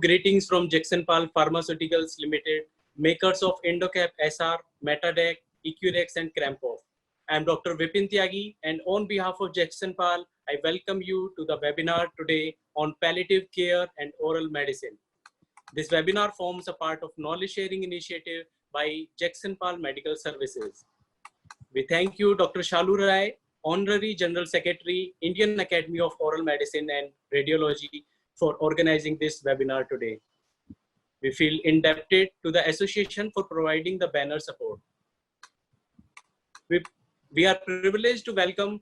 Greetings from Jagsonpal Pharmaceuticals Limited, makers of Indocap SR, Metadec, Equrex, and Crampov. I am Dr. Vipin Tyagi, and on behalf of Jagsonpal, I welcome you to the webinar today on palliative care and oral medicine. This webinar forms a part of knowledge sharing initiative by Jagsonpal Medical Services. We thank you, Dr. Shalu Rai, Honorary General Secretary, Indian Academy of Oral Medicine and Radiology, for organizing this webinar today. We feel indebted to the association for providing the banner support. We are privileged to welcome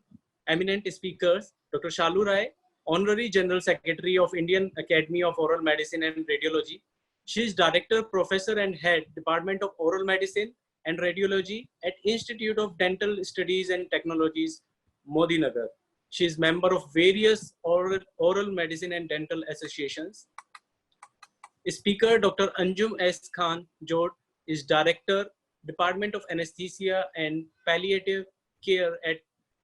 eminent speakers, Dr. Shalu Rai, Honorary General Secretary of Indian Academy of Oral Medicine and Radiology. She is Director, Professor and Head, Department of Oral Medicine and Radiology at Institute of Dental Studies and Technologies, Modinagar. She is member of various oral medicine and dental associations. Speaker Dr. Anjum S. Khan Jod is Director, Department of Anesthesia and Palliative Care at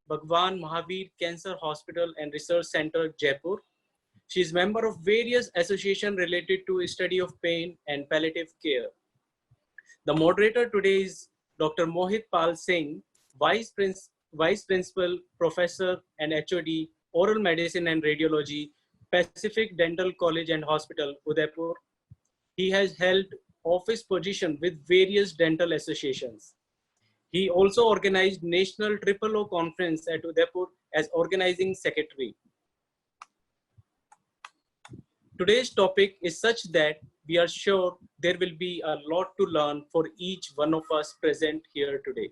Bhagwan Mahavir Cancer Hospital and Research Center, Jaipur. She is member of various associations related to study of pain and palliative care. The moderator today is Dr. Mohit Pal Singh, Vice Principal, Professor and HOD, Oral Medicine and Radiology, Pacific Dental College and Hospital, Udaipur. He has held office position with various dental associations. He also organized National Triple O Conference at Udaipur as organizing secretary. Today's topic is such that we are sure there will be a lot to learn for each one of us present here today.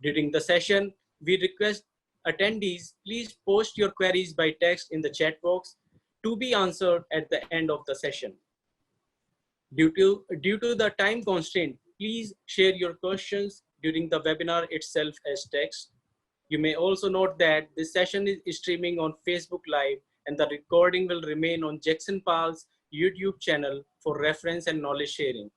During the session, we request attendees, please post your queries by text in the chat box to be answered at the end of the session. Due to the time constraint, please share your questions during the webinar itself as text. You may also note that this session is streaming on Facebook Live and the recording will remain on Jagsonpal's YouTube channel for reference and knowledge sharing.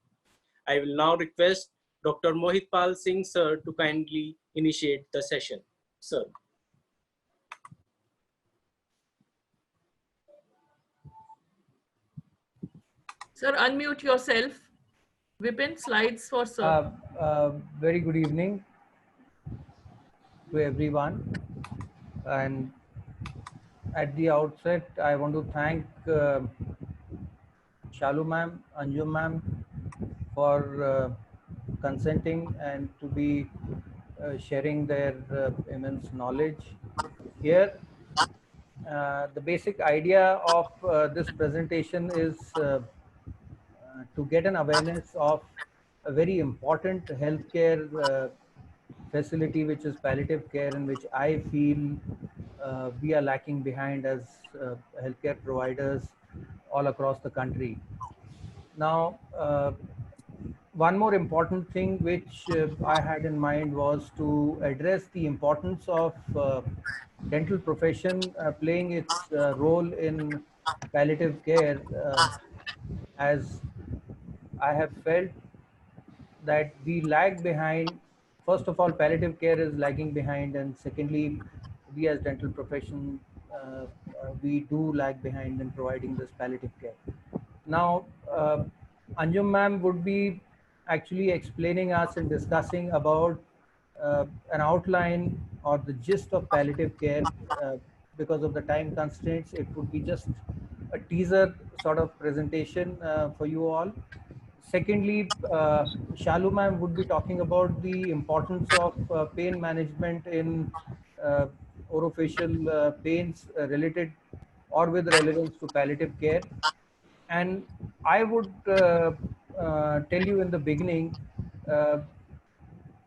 I will now request Dr. Mohit Pal Singh sir to kindly initiate the session. Sir. Sir, unmute yourself. Vipin, slides for sir. Very good evening to everyone. And at the outset, I want to thank Shalu ma'am, Anjum ma'am for consenting and to be sharing their immense knowledge here. The basic idea of this presentation is to get an awareness of a very important healthcare facility, which is palliative care, in which I feel we are lacking behind as healthcare providers all across the country. Now, one more important thing which I had in mind was to address the importance of dental profession playing its role in palliative care, as I have felt that we lag behind. First of all, palliative care is lagging behind, and secondly, we as dental profession, we do lag behind in providing this palliative care. Now, Anjum ma'am would be actually explaining us and discussing about an outline or the gist of palliative care. Because of the time constraints, it would be just a teaser sort of presentation for you all. Secondly, Shalu ma'am would be talking about the importance of pain management in orofacial pains related or with relevance to palliative care. And I would tell you in the beginning,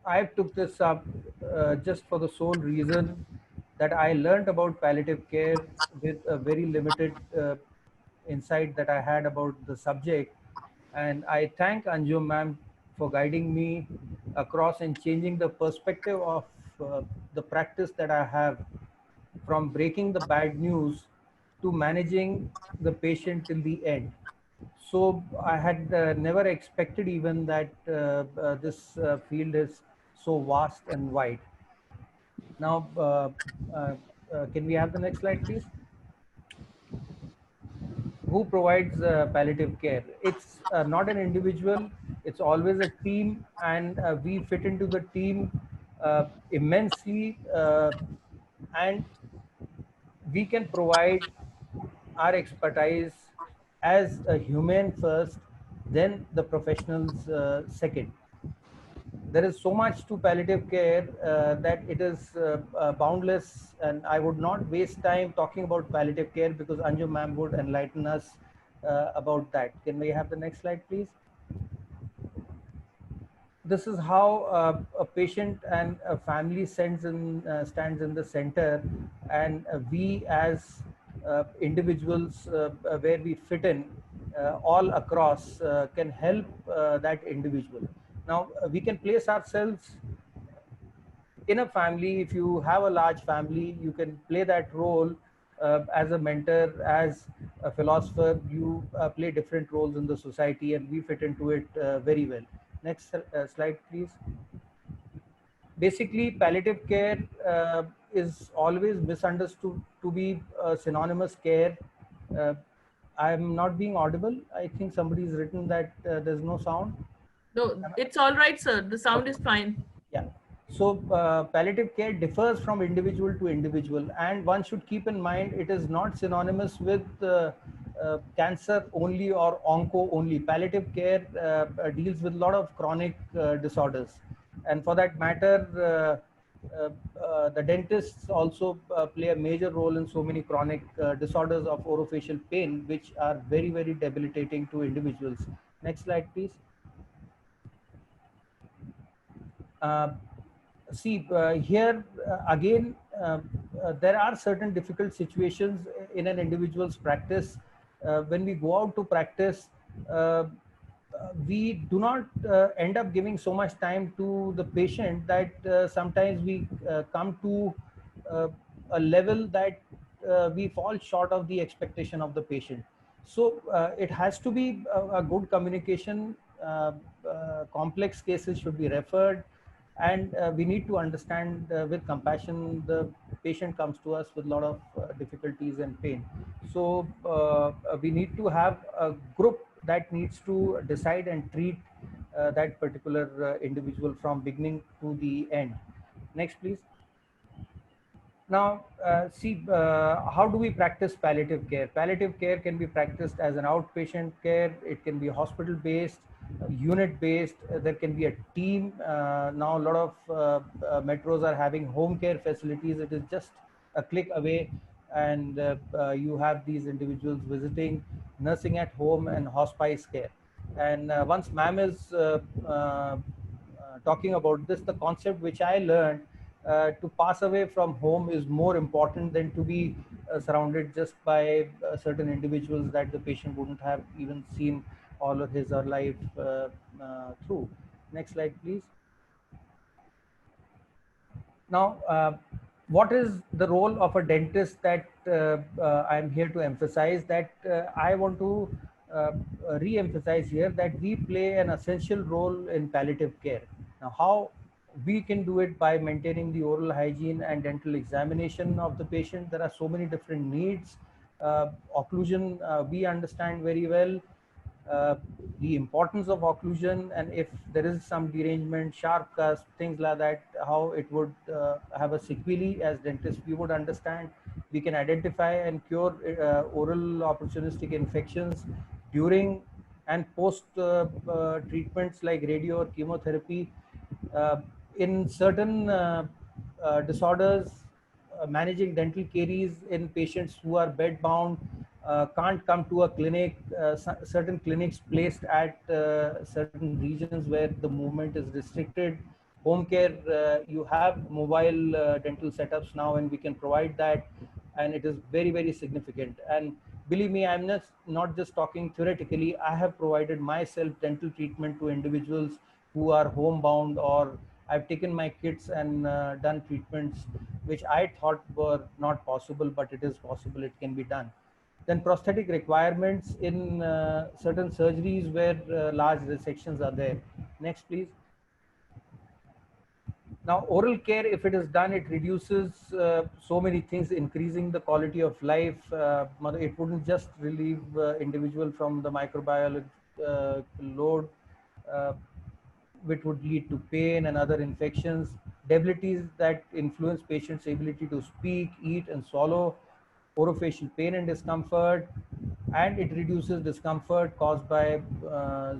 I took this up just for the sole reason that I learned about palliative care with a very limited insight that I had about the subject. And I thank Anjum ma'am for guiding me across and changing the perspective of the practice that I have, from breaking the bad news to managing the patient till the end. So I had never expected even that this field is so vast and wide. Now, can we have the next slide, please? who provides palliative care. It's not an individual, it's always a team, and we fit into the team immensely, and we can provide our expertise as a human first, then the professionals second. There is so much to palliative care that it is boundless, and I would not waste time talking about palliative care because Anju ma'am would enlighten us about that. Can we have the next slide, please? This is how a patient and a family stands in the center, and we as individuals where we fit in all across can help that individual. Now we can place ourselves in a family. If you have a large family, you can play that role as a mentor, as a philosopher. You play different roles in the society, and we fit into it very well. Next slide, please. Basically, palliative care is always misunderstood to be synonymous care. Uh, I'm not being audible. I think somebody's written that there's no sound. No, it's all right, sir. The sound is fine. Yeah. So palliative care differs from individual to individual, and one should keep in mind it is not synonymous with cancer only or onco only. Palliative care deals with a lot of chronic disorders, and for that matter, the dentists also play a major role in so many chronic disorders of orofacial pain, which are very, very debilitating to individuals. Next slide, please. Uh, See, here again, there are certain difficult situations in an individual's practice. When we go out to practice, we do not end up giving so much time to the patient that sometimes we come to a level that we fall short of the expectation of the patient. So it has to be a good communication. Complex cases should be referred, and we need to understand with compassion. The patient comes to us with a lot of difficulties and pain, so we need to have a group that needs to decide and treat that particular individual from beginning to the end. Next, please. Now, how do we practice palliative care? Palliative care can be practiced as an outpatient care. It can be hospital-based, unit-based. There can be a team. Now, a lot of metros are having home care facilities. It is just a click away, and you have these individuals visiting, nursing at home, and hospice care. And once ma'am is talking about this, the concept which I learned, to pass away from home is more important than to be surrounded just by certain individuals that the patient wouldn't have even seen all of his or life through. Next slide, please. Now, what is the role of a dentist that I'm here to emphasize? That I want to re-emphasize here, that we play an essential role in palliative care. Now, how we can do it? By maintaining the oral hygiene and dental examination of the patient. There are so many different needs. Occlusion, we understand very well the importance of occlusion, and if there is some derangement, sharp cusp, things like that, how it would have a sequelae. As dentists, we would understand. We can identify and cure oral opportunistic infections during and post treatments like radio or chemotherapy. In certain disorders, managing dental caries in patients who are bedbound, can't come to a clinic. Certain clinics placed at certain regions where the movement is restricted. Home care, you have mobile dental setups now, and we can provide that, and it is very, very significant. And believe me, I'm not just talking theoretically. I have provided myself dental treatment to individuals who are homebound, or I've taken my kids and done treatments which I thought were not possible, but it is possible, it can be done. Then prosthetic requirements in certain surgeries where large resections are there. Next, please. Now, oral care, if it is done, it reduces so many things, increasing the quality of life. It wouldn't just relieve individual from the microbial load, uh, which would lead to pain and other infections, debilities that influence patients' ability to speak, eat, and swallow, orofacial pain and discomfort, and it reduces discomfort caused by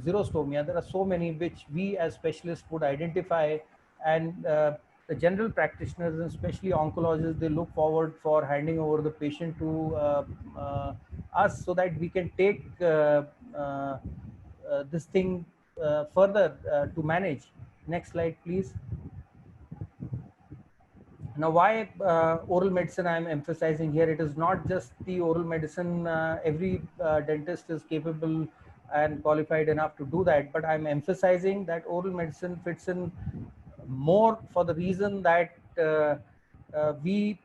xerostomia. There are so many which we as specialists would identify, and the general practitioners, and especially oncologists, they look forward for handing over the patient to us so that we can take this thing further to manage. Next slide, please. Now, why oral medicine I am emphasizing here? It is not just the oral medicine. Every dentist is capable and qualified enough to do that. But I'm emphasizing that oral medicine fits in more for the reason that we,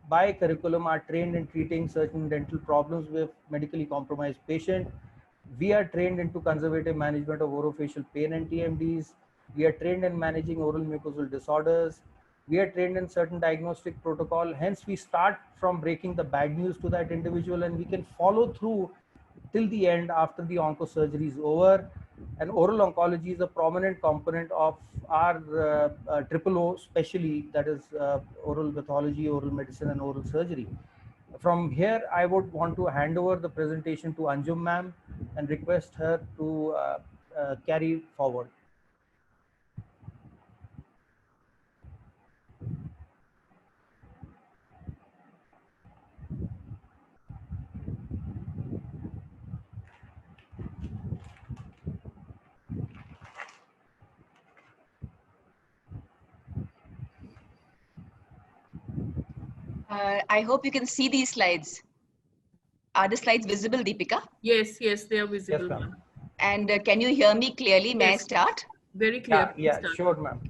by curriculum, are trained in treating certain dental problems with medically compromised patient. We are trained into conservative management of orofacial pain and TMDs. We are trained in managing oral mucosal disorders. We are trained in certain diagnostic protocol. Hence, we start from breaking the bad news to that individual, and we can follow through till the end after the oncosurgery is over. And oral oncology is a prominent component of our triple O, especially, that is oral pathology, oral medicine, and oral surgery. From here, I would want to hand over the presentation to Anjum ma'am and request her to carry forward. I hope you can see these slides. Are the slides visible, Deepika? Yes, yes, they are visible. Yes, ma'am. And can you hear me clearly? May I Yes. start? Very clear. Yeah, Start. sure, ma'am.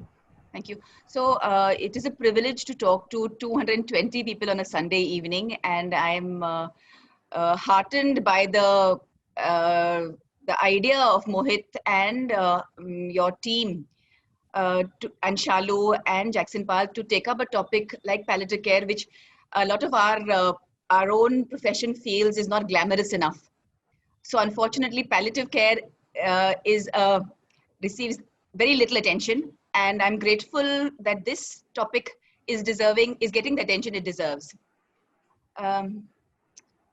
Thank you. So it is a privilege to talk to 220 people on a Sunday evening, and I'm heartened by the idea of Mohit and your team, and Shalu and Jackson Pal, to take up a topic like palliative care, which a lot of our own profession feels is not glamorous enough. So unfortunately, palliative care receives very little attention, and I'm grateful that this topic is getting the attention it deserves. One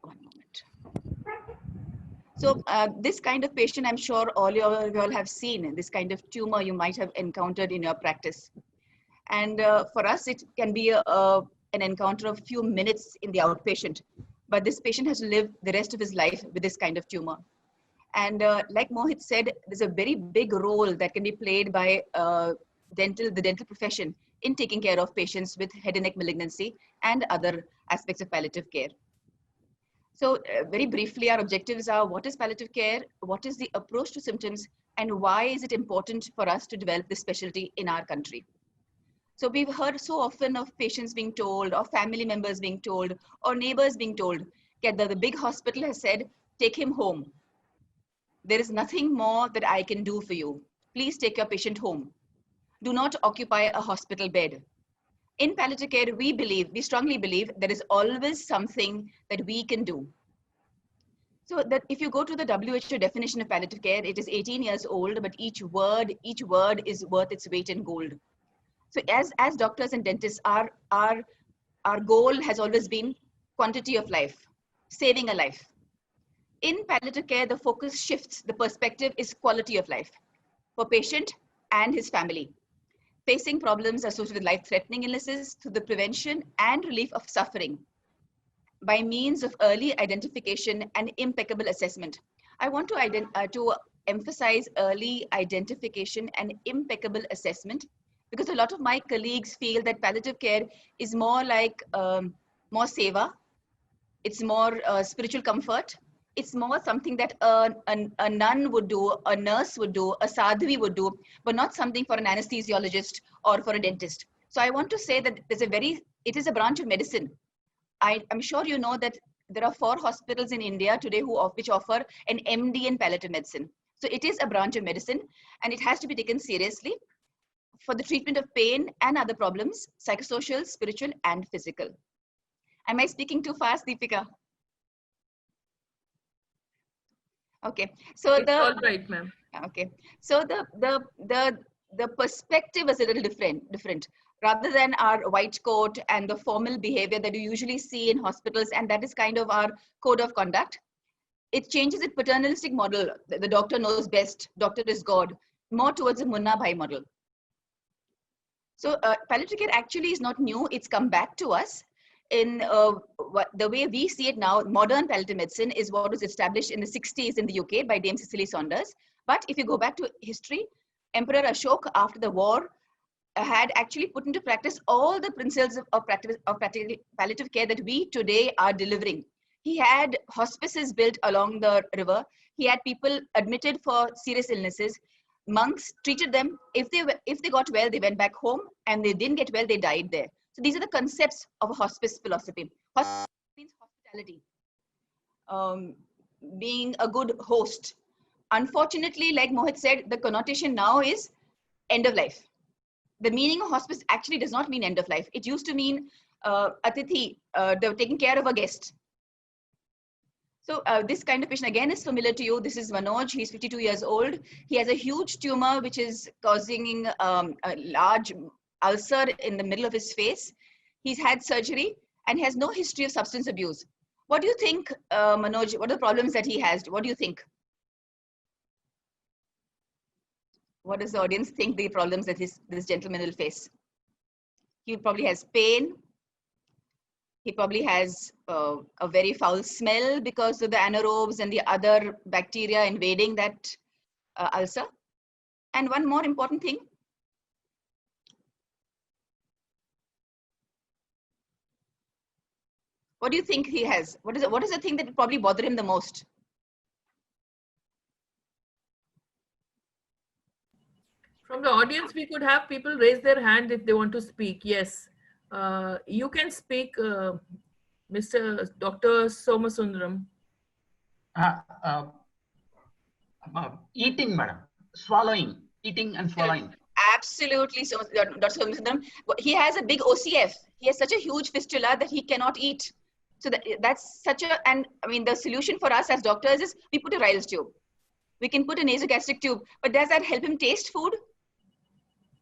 moment. So this kind of patient, I'm sure all you all have seen, this kind of tumor you might have encountered in your practice. And for us, it can be an encounter of a few minutes in the outpatient, but this patient has to live the rest of his life with this kind of tumor. And like Mohit said, there's a very big role that can be played by the dental profession in taking care of patients with head and neck malignancy and other aspects of palliative care. So very briefly, our objectives are: what is palliative care? What is the approach to symptoms? And why is it important for us to develop this specialty in our country? So we've heard so often of patients being told, or family members being told, or neighbors being told that the big hospital has said, take him home. There is nothing more that I can do for you. Please take your patient home. Do not occupy a hospital bed. In palliative care, we strongly believe there is always something that we can do. So that if you go to the WHO definition of palliative care, it is 18 years old, but each word is worth its weight in gold. So as doctors and dentists, our goal has always been quantity of life, saving a life. In palliative care, the focus shifts. The perspective is quality of life for patient and his family, facing problems associated with life-threatening illnesses through the prevention and relief of suffering by means of early identification and impeccable assessment. I want to emphasize early identification and impeccable assessment, because a lot of my colleagues feel that palliative care is more like more seva. It's more spiritual comfort. It's more something that a nun would do, a nurse would do, a sadhvi would do, but not something for an anesthesiologist or for a dentist. So I want to say that it is a branch of medicine. I'm sure you know that there are 4 hospitals in India today which offer an MD in palliative medicine. So it is a branch of medicine, and it has to be taken seriously. for the treatment of pain and other problems, psychosocial, spiritual, and physical. Am I speaking too fast, Deepika? Okay, so It's all right, ma'am. okay, so the perspective is a little different. Rather than our white coat and the formal behavior that you usually see in hospitals, and that is kind of our code of conduct, it changes its paternalistic model. The doctor knows best, doctor is God, more towards a Munna Bhai model. So palliative care actually is not new, it's come back to us. In the way we see it now, modern palliative medicine is what was established in the 60s in the UK by Dame Cicely Saunders. But if you go back to history, Emperor Ashok, after the war, had actually put into practice all the principles of palliative care that we today are delivering. He had hospices built along the river. He had people admitted for serious illnesses. Monks treated them. If they got well, they went back home, and they didn't get well, they died there. So these are the concepts of a hospice philosophy. Hospice means hospitality, being a good host. Unfortunately, like Mohit said, the connotation now is end of life. The meaning of hospice actually does not mean end of life. It used to mean atithi, taking care of a guest. So this kind of patient again is familiar to you. This is Manoj. He's 52 years old. He has a huge tumor which is causing a large ulcer in the middle of his face. He's had surgery and has no history of substance abuse. What do you think, Manoj? What are the problems that he has? What do you think? What does the audience think the problems that this gentleman will face? He probably has pain. He probably has a very foul smell because of the anaerobes and the other bacteria invading that ulcer. And one more important thing. What do you think he has? What is the thing that would probably bother him the most? From the audience, we could have people raise their hand if they want to speak. Yes, you can speak, Mr. Dr. Somasundaram. Eating, madam. Swallowing. Eating and swallowing. Absolutely, so, Dr. Somasundaram. He has a big OCF. He has such a huge fistula that he cannot eat. So that's such a, and I mean, the solution for us as doctors is we put a Ryle's tube. We can put a nasogastric tube, but does that help him taste food?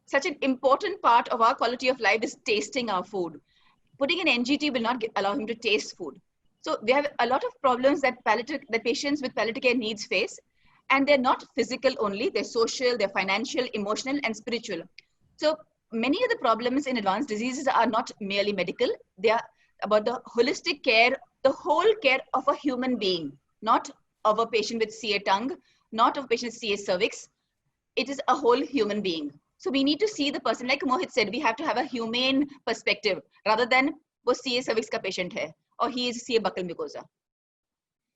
Such an important part of our quality of life is tasting our food. Putting an NGT will not allow him to taste food. So we have a lot of problems that patients with palliative care needs face, and they're not physical only, they're social, they're financial, emotional, and spiritual. So many of the problems in advanced diseases are not merely medical, they are about the holistic care, the whole care of a human being, not of a patient with CA tongue, not of a patient with CA cervix. It is a whole human being. So we need to see the person, like Mohit said, we have to have a humane perspective rather than wo CA cervix ka patient hai or he is CA buccal mucosa.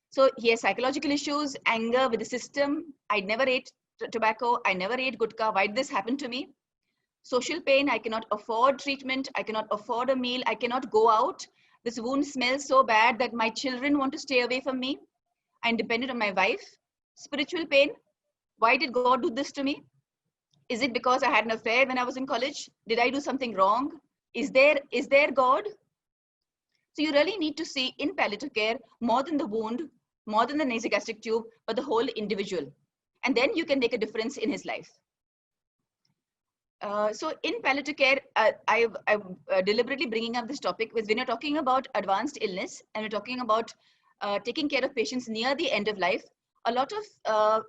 So he has psychological issues, anger with the system. I never ate tobacco. I never ate gutka. Why did this happen to me? Social pain. I cannot afford treatment. I cannot afford a meal. I cannot go out. This wound smells so bad that my children want to stay away from me. I'm dependent on my wife. Spiritual pain. Why did God do this to me? Is it because I had an affair when I was in college? Did I do something wrong? Is there God? So you really need to see in palliative care more than the wound, more than the nasogastric tube, but the whole individual. And then you can make a difference in his life. So in palliative care, I'm deliberately bringing up this topic because when you're talking about advanced illness and we're talking about taking care of patients near the end of life, a lot of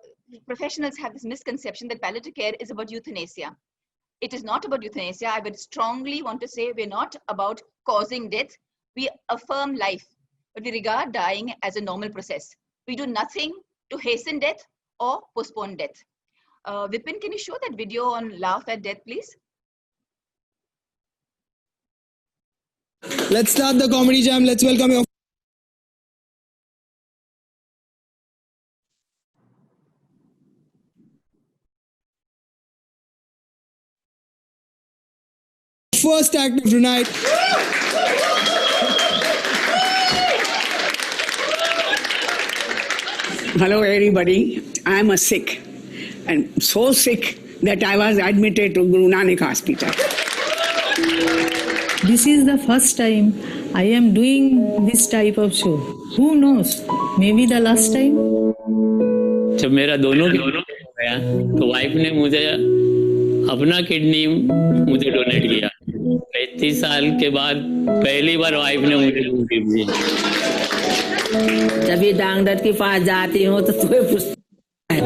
professionals have this misconception that palliative care is about euthanasia. It is not about euthanasia. I would strongly want to say we're not about causing death. We affirm life, but we regard dying as a normal process. We do nothing to hasten death or postpone death. Vipin, can you show that video on laugh at death, please? Let's start the comedy jam. Let's welcome your first act of tonight. Hello everybody, I am a sick and so sick that I was admitted to Guru Nanak Hospital. This is the first time I am doing this type of show. Who knows? Maybe the last time. जब मेरा दोनों हो गया तो wife ने मुझे अपना kidney मुझे डोनेट किया। 35 साल के बाद पहली बार वाइफ ने मुझे दूसरी दी। जब भी डॉक्टर के पास जाती हूँ तो तुम्हें पूछता है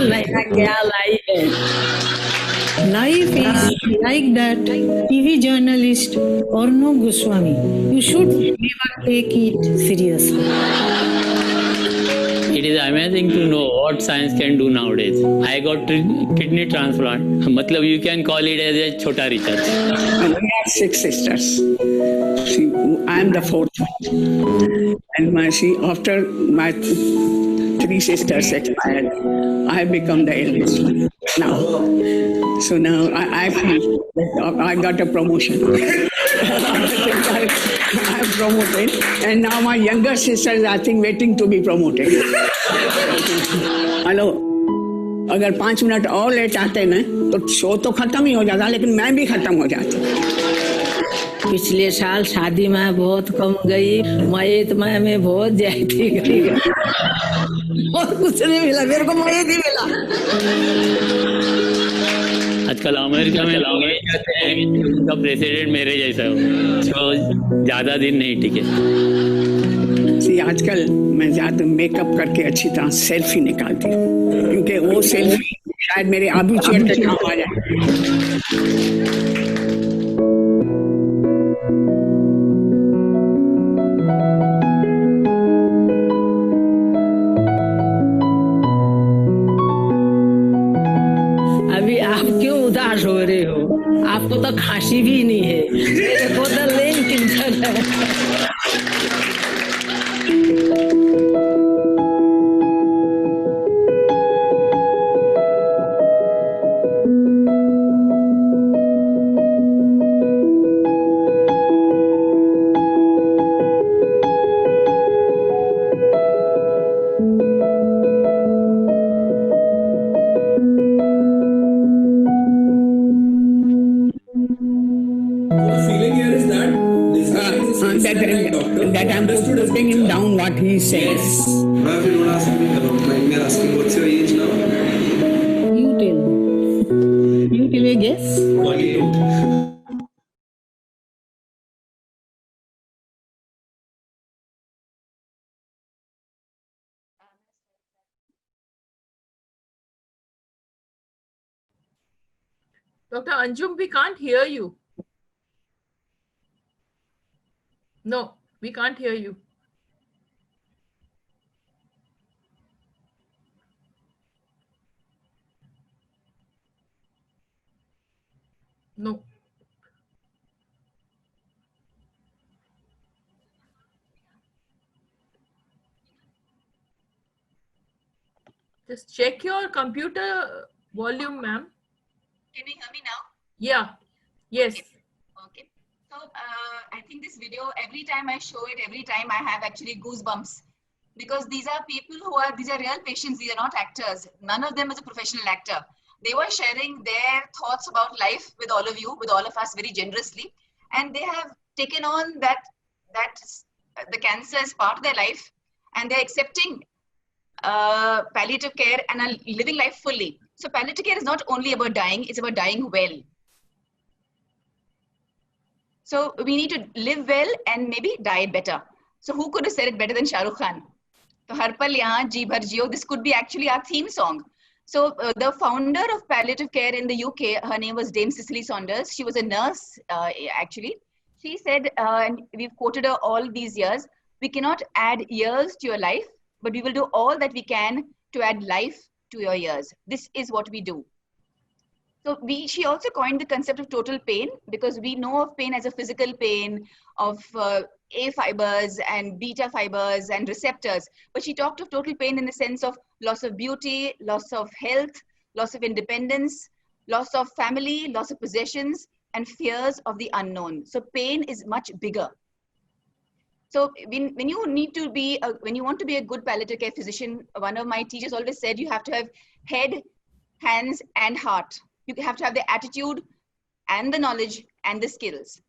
मेरा क्या लाइफ है। Life is like that. TV journalist Arno Goswami. You should never take it seriously. It is amazing to know what science can do nowadays. I got kidney transplant. मतलब you can call it as a छोटा research. We have 6 sisters. I am the 4th one. And after my 3 sisters expired, I have become the eldest one now. So now I feel that I got a promotion. I am promoted, and now my younger sisters are waiting to be promoted. Hello, अगर 5 minute और late आते ना तो show तो खत्म ही हो जाता, लेकिन मैं भी खत्म हो जाती। पिछले साल शादी में बहुत कम गई, मयत में बहुत जाती गई और कुछ नहीं मिला, मेरे को मयत ही मिला। आजकल अमेरिका में लोग कहते हैं कि उनका प्रेसिडेंट मेरे जैसा हो, तो ज्यादा दिन नहीं टिके। आजकल मैं ज्यादा मेकअप करके अच्छी तरह सेल्फी निकालती हूँ, क्योंकि वो सेल्फी शायद मेरे आबू चेयर के काम आ जाए। उदास हो रहे हो, आपको तो खांसी भी नहीं है, मेरे को तो लेन टेंशन है। That I'm putting him down what he says. Why if you don't ask me about me asking what's your age now? You tell me. You tell me, guess. 22. Dr. Anjum, we can't hear you. No, we can't hear you. No. Just check your computer volume, ma'am. Can you hear me now? Yeah. Yes. Okay. So I think this video, every time I show it, every time I have actually goosebumps, because these are people these are real patients. These are not actors. None of them is a professional actor. They were sharing their thoughts about life with all of you, with all of us very generously. And they have taken on that the cancer is part of their life, and they're accepting palliative care and are living life fully. So palliative care is not only about dying, it's about dying well. So we need to live well and maybe die better. So who could have said it better than Shah Rukh Khan? So Har Pal Yahan Ji Bhar Jiyo, this could be actually our theme song. So the founder of palliative care in the UK, her name was Dame Cicely Saunders. She was a nurse, actually. She said, and we've quoted her all these years, we cannot add years to your life, but we will do all that we can to add life to your years. This is what we do. So she also coined the concept of total pain, because we know of pain as a physical pain of A fibers and beta fibers and receptors. But she talked of total pain in the sense of loss of beauty, loss of health, loss of independence, loss of family, loss of possessions, and fears of the unknown. So pain is much bigger. So when you need to be, when you want to be a good palliative care physician, one of my teachers always said you have to have head, hands, and heart. You have to have the attitude and the knowledge and the skills.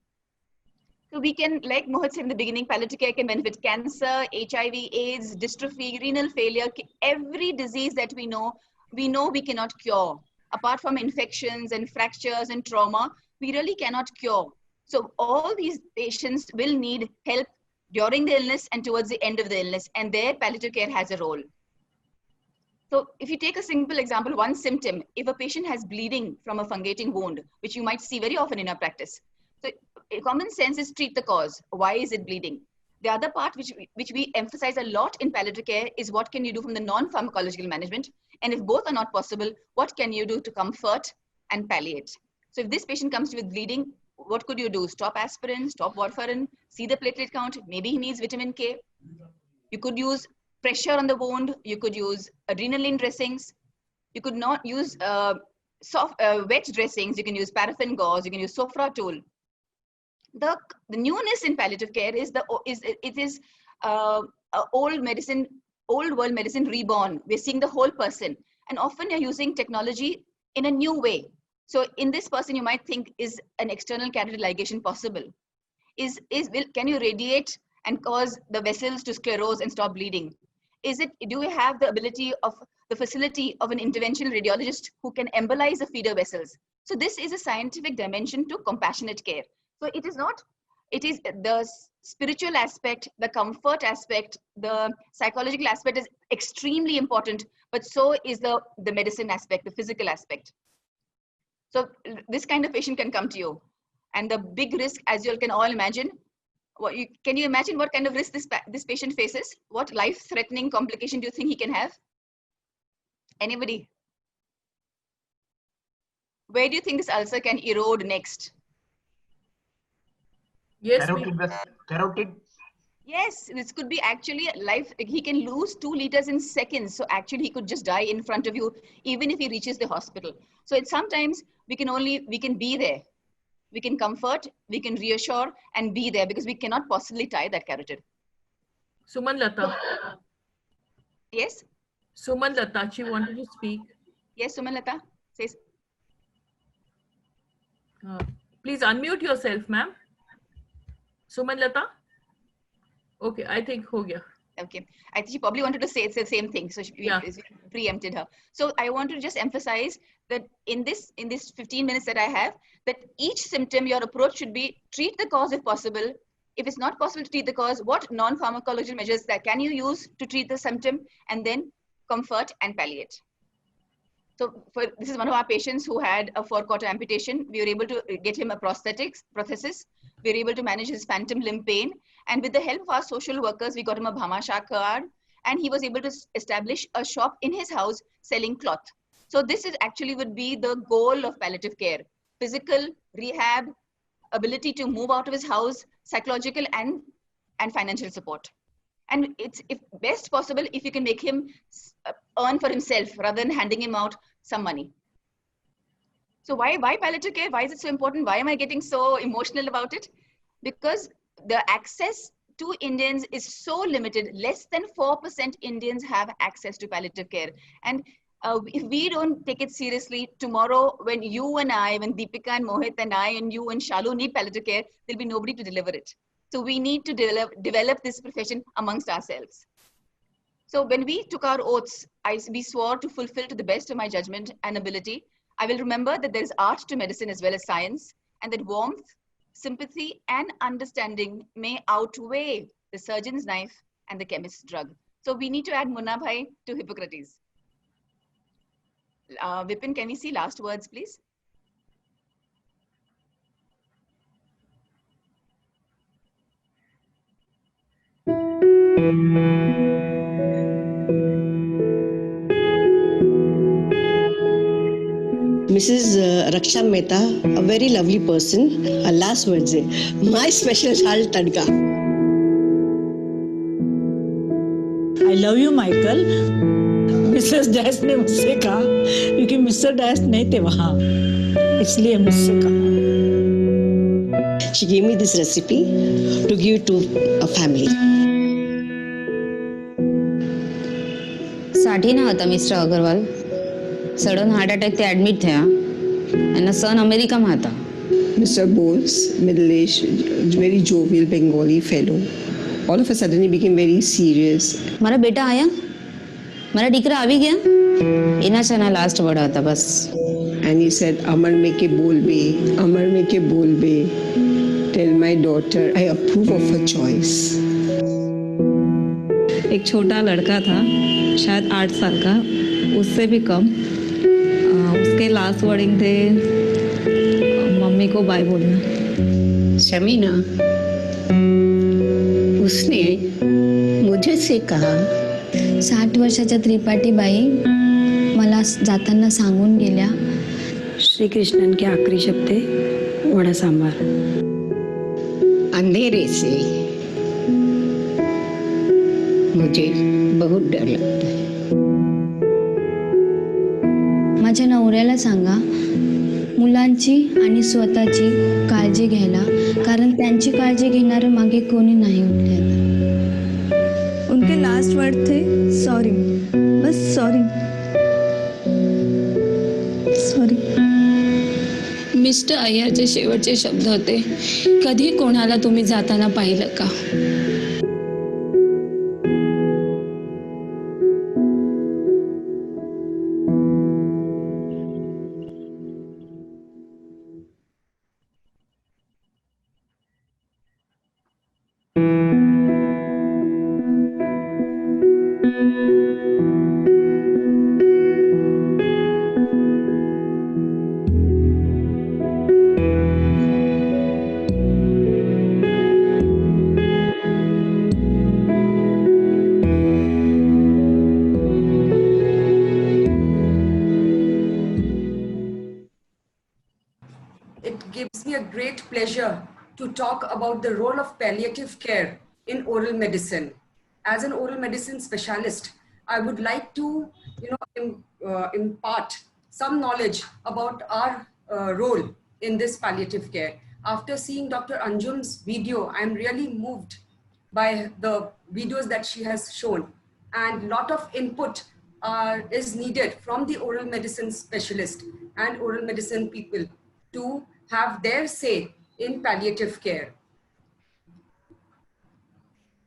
So we can, like Mohit said in the beginning, palliative care can benefit cancer, HIV, AIDS, dystrophy, renal failure, every disease that we know we cannot cure. Apart from infections and fractures and trauma, we really cannot cure. So all these patients will need help during the illness and towards the end of the illness, and there palliative care has a role. So if you take a simple example, one symptom, if a patient has bleeding from a fungating wound, which you might see very often in our practice. So common sense is treat the cause. Why is it bleeding? The other part which we emphasize a lot in palliative care is what can you do from the non-pharmacological management? And if both are not possible, what can you do to comfort and palliate? So if this patient comes to you with bleeding, what could you do? Stop aspirin, stop warfarin, see the platelet count. Maybe he needs vitamin K. You could use pressure on the wound. You could use adrenaline dressings. You could not use wet dressings. You can use paraffin gauze. You can use Sofra-Tul. The newness in palliative care is old world medicine reborn. We're seeing the whole person, and often you're using technology in a new way. So in this person, you might think, is an external carotid ligation possible? Can you radiate and cause the vessels to sclerose and stop bleeding? Do we have the ability of the facility of an interventional radiologist who can embolize the feeder vessels? So this is a scientific dimension to compassionate care. So it is the spiritual aspect, the comfort aspect, the psychological aspect is extremely important, but so is the medicine aspect, the physical aspect. So this kind of patient can come to you. And the big risk, as you all can all imagine, can you imagine what kind of risk this patient faces? What life-threatening complication do you think he can have? Anybody? Where do you think this ulcer can erode next? Yes, carotid. Yes, this could be actually life. He can lose 2 liters in seconds. So actually he could just die in front of you, even if he reaches the hospital. So it's sometimes we can be there. We can comfort, we can reassure and be there because we cannot possibly tie that carotid. Suman Lata. Yes? Suman Lata, she wanted to speak. Yes, Suman Lata, says. Please unmute yourself, ma'am. Suman Lata? Okay, I think ho gaya. Okay, I think she probably wanted to say it's the same thing, so we preempted her. So I want to just emphasize that in this 15 minutes that I have, that each symptom, your approach should be treat the cause if possible. If it's not possible to treat the cause, what non-pharmacological measures that can you use to treat the symptom, and then comfort and palliate. So this is one of our patients who had a 4-quarter amputation. We were able to get him a prosthesis. We were able to manage his phantom limb pain. And with the help of our social workers, we got him a Bhamasha card, and he was able to establish a shop in his house selling cloth. So this is actually would be the goal of palliative care: physical rehab, ability to move out of his house, psychological and financial support. And it's if best possible if you can make him earn for himself rather than handing him out some money. So why palliative care? Why is it so important? Why am I getting so emotional about it? Because the access to Indians is so limited. Less than 4% Indians have access to palliative care. And if we don't take it seriously, tomorrow when you and I, when Deepika and Mohit and I and you and Shalu need palliative care, there'll be nobody to deliver it. So we need to develop this profession amongst ourselves. So when we took our oaths, we swore to fulfill to the best of my judgment and ability. I will remember that there is art to medicine as well as science, and that warmth, sympathy, and understanding may outweigh the surgeon's knife and the chemist's drug. So we need to add Munna Bhai to Hippocrates. Vipin, can we see last words, please? Mrs. Raksha Mehta, a very lovely person. Her last words, my special salt tadka. I love you, Michael. Mrs dash ने मुझसे कहा, क्योंकि mister dash नहीं थे वहाँ, इसलिए मुझसे कहा. She gave me this recipe to give to a family. 60 ના હતા mister Agarwal. Sudden heart attack થી એડમિટ થયા. એના સન અમેરિકામાં હતા. Mr. Bose, middle-aged, very jovial Bengali fellow. All of a sudden he became very serious. મારા બેટા આયા, મારા દીકરા આવી ગયા, એના છે એના લાસ્ટ વર્ડ હતા બસ. And he said, Amar meke bolbe, Amar meke bolbe. Tell my daughter I approve of her choice. एक छोटा लड़का था, शायद 8 साल का, उससे भी कम. उसके लास्ट वर्डिंग थे मम्मी को बाय बोलना. शमीना, उसने मुझे से कहा 60 वर्षाच्या त्रिपाठी बाई मला जाताना सांगून गेल्या, श्रीकृष्णन के आखिरी शब्द थे वड़ा सांबार. अंधेरे से मुझे बहुत डर लगता है. माझ्या नवऱ्याला सांगा मुलांची आणि स्वतःची काळजी घ्यायला, कारण त्यांची काळजी घेणारं मागे कोणी नाही उरले आता. उनके लास्ट वर्ड थे सॉरी, बस सॉरी सॉरी. मिस्टर अय्यरचे शेवटचे शब्द होते, कधी कोणाला तुम्ही जाताना पाहिलं का? To talk about the role of palliative care in oral medicine. As an oral medicine specialist, I would like to, impart some knowledge about our role in this palliative care. After seeing Dr. Anjum's video, I'm really moved by the videos that she has shown, and lot of input is needed from the oral medicine specialist and oral medicine people to have their say in palliative care.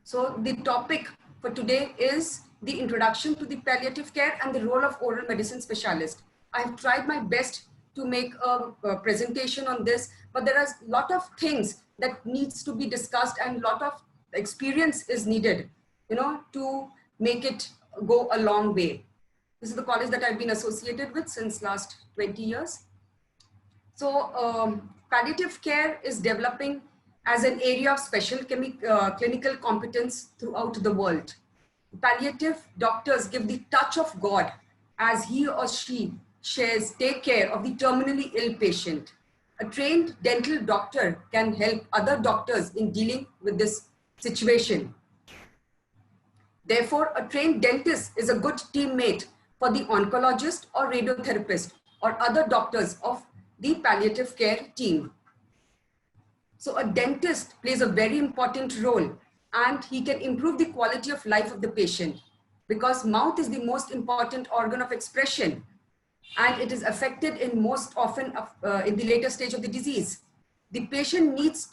So the topic for today is the introduction to the palliative care and the role of oral medicine specialist. I have tried my best to make a presentation on this, but there are a lot of things that needs to be discussed and a lot of experience is needed, to make it go a long way. This is the college that I've been associated with since last 20 years. So palliative care is developing as an area of special clinical competence throughout the world. Palliative doctors give the touch of God as he or she take care of the terminally ill patient. A trained dental doctor can help other doctors in dealing with this situation. Therefore, a trained dentist is a good teammate for the oncologist or radiotherapist or other doctors of the palliative care team. So a dentist plays a very important role, and he can improve the quality of life of the patient, because mouth is the most important organ of expression, and it is affected in most often in the later stage of the disease. The patient needs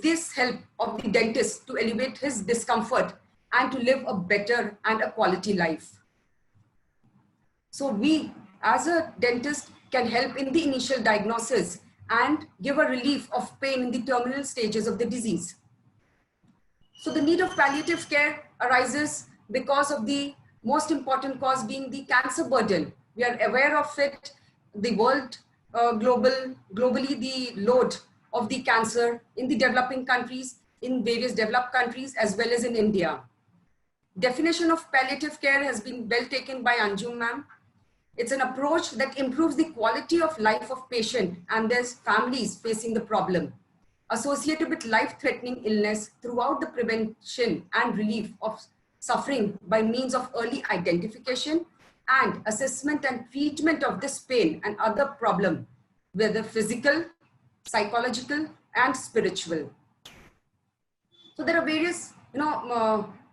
this help of the dentist to alleviate his discomfort and to live a better and a quality life. So we, as a dentist, can help in the initial diagnosis and give a relief of pain in the terminal stages of the disease. So the need of palliative care arises because of the most important cause being the cancer burden. We are aware of it, the world, globally the load of the cancer in the developing countries, in various developed countries, as well as in India. Definition of palliative care has been well taken by Anjum ma'am. It's an approach that improves the quality of life of patient and their families facing the problem, associated with life-threatening illness throughout the prevention and relief of suffering by means of early identification and assessment and treatment of this pain and other problem, whether physical, psychological, and spiritual. So there are various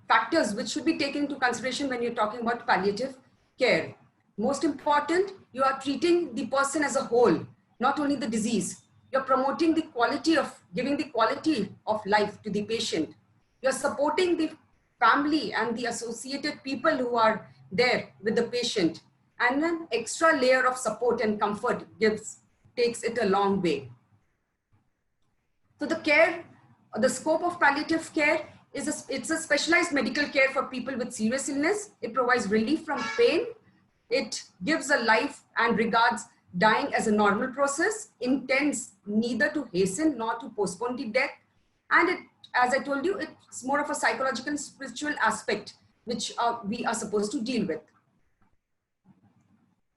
factors which should be taken into consideration when you're talking about palliative care. most important, you are treating the person as a whole, not only the disease. You're promoting the quality of, giving the quality of life to the patient. You're supporting the family and the associated people who are there with the patient. And an extra layer of support and comfort takes it a long way. So the care, the scope of palliative care is it's a specialized medical care for people with serious illness. It provides relief from pain. It gives a life and regards dying as a normal process, intends neither to hasten nor to postpone the death. And it, as I told you, it's more of a psychological and spiritual aspect which we are supposed to deal with.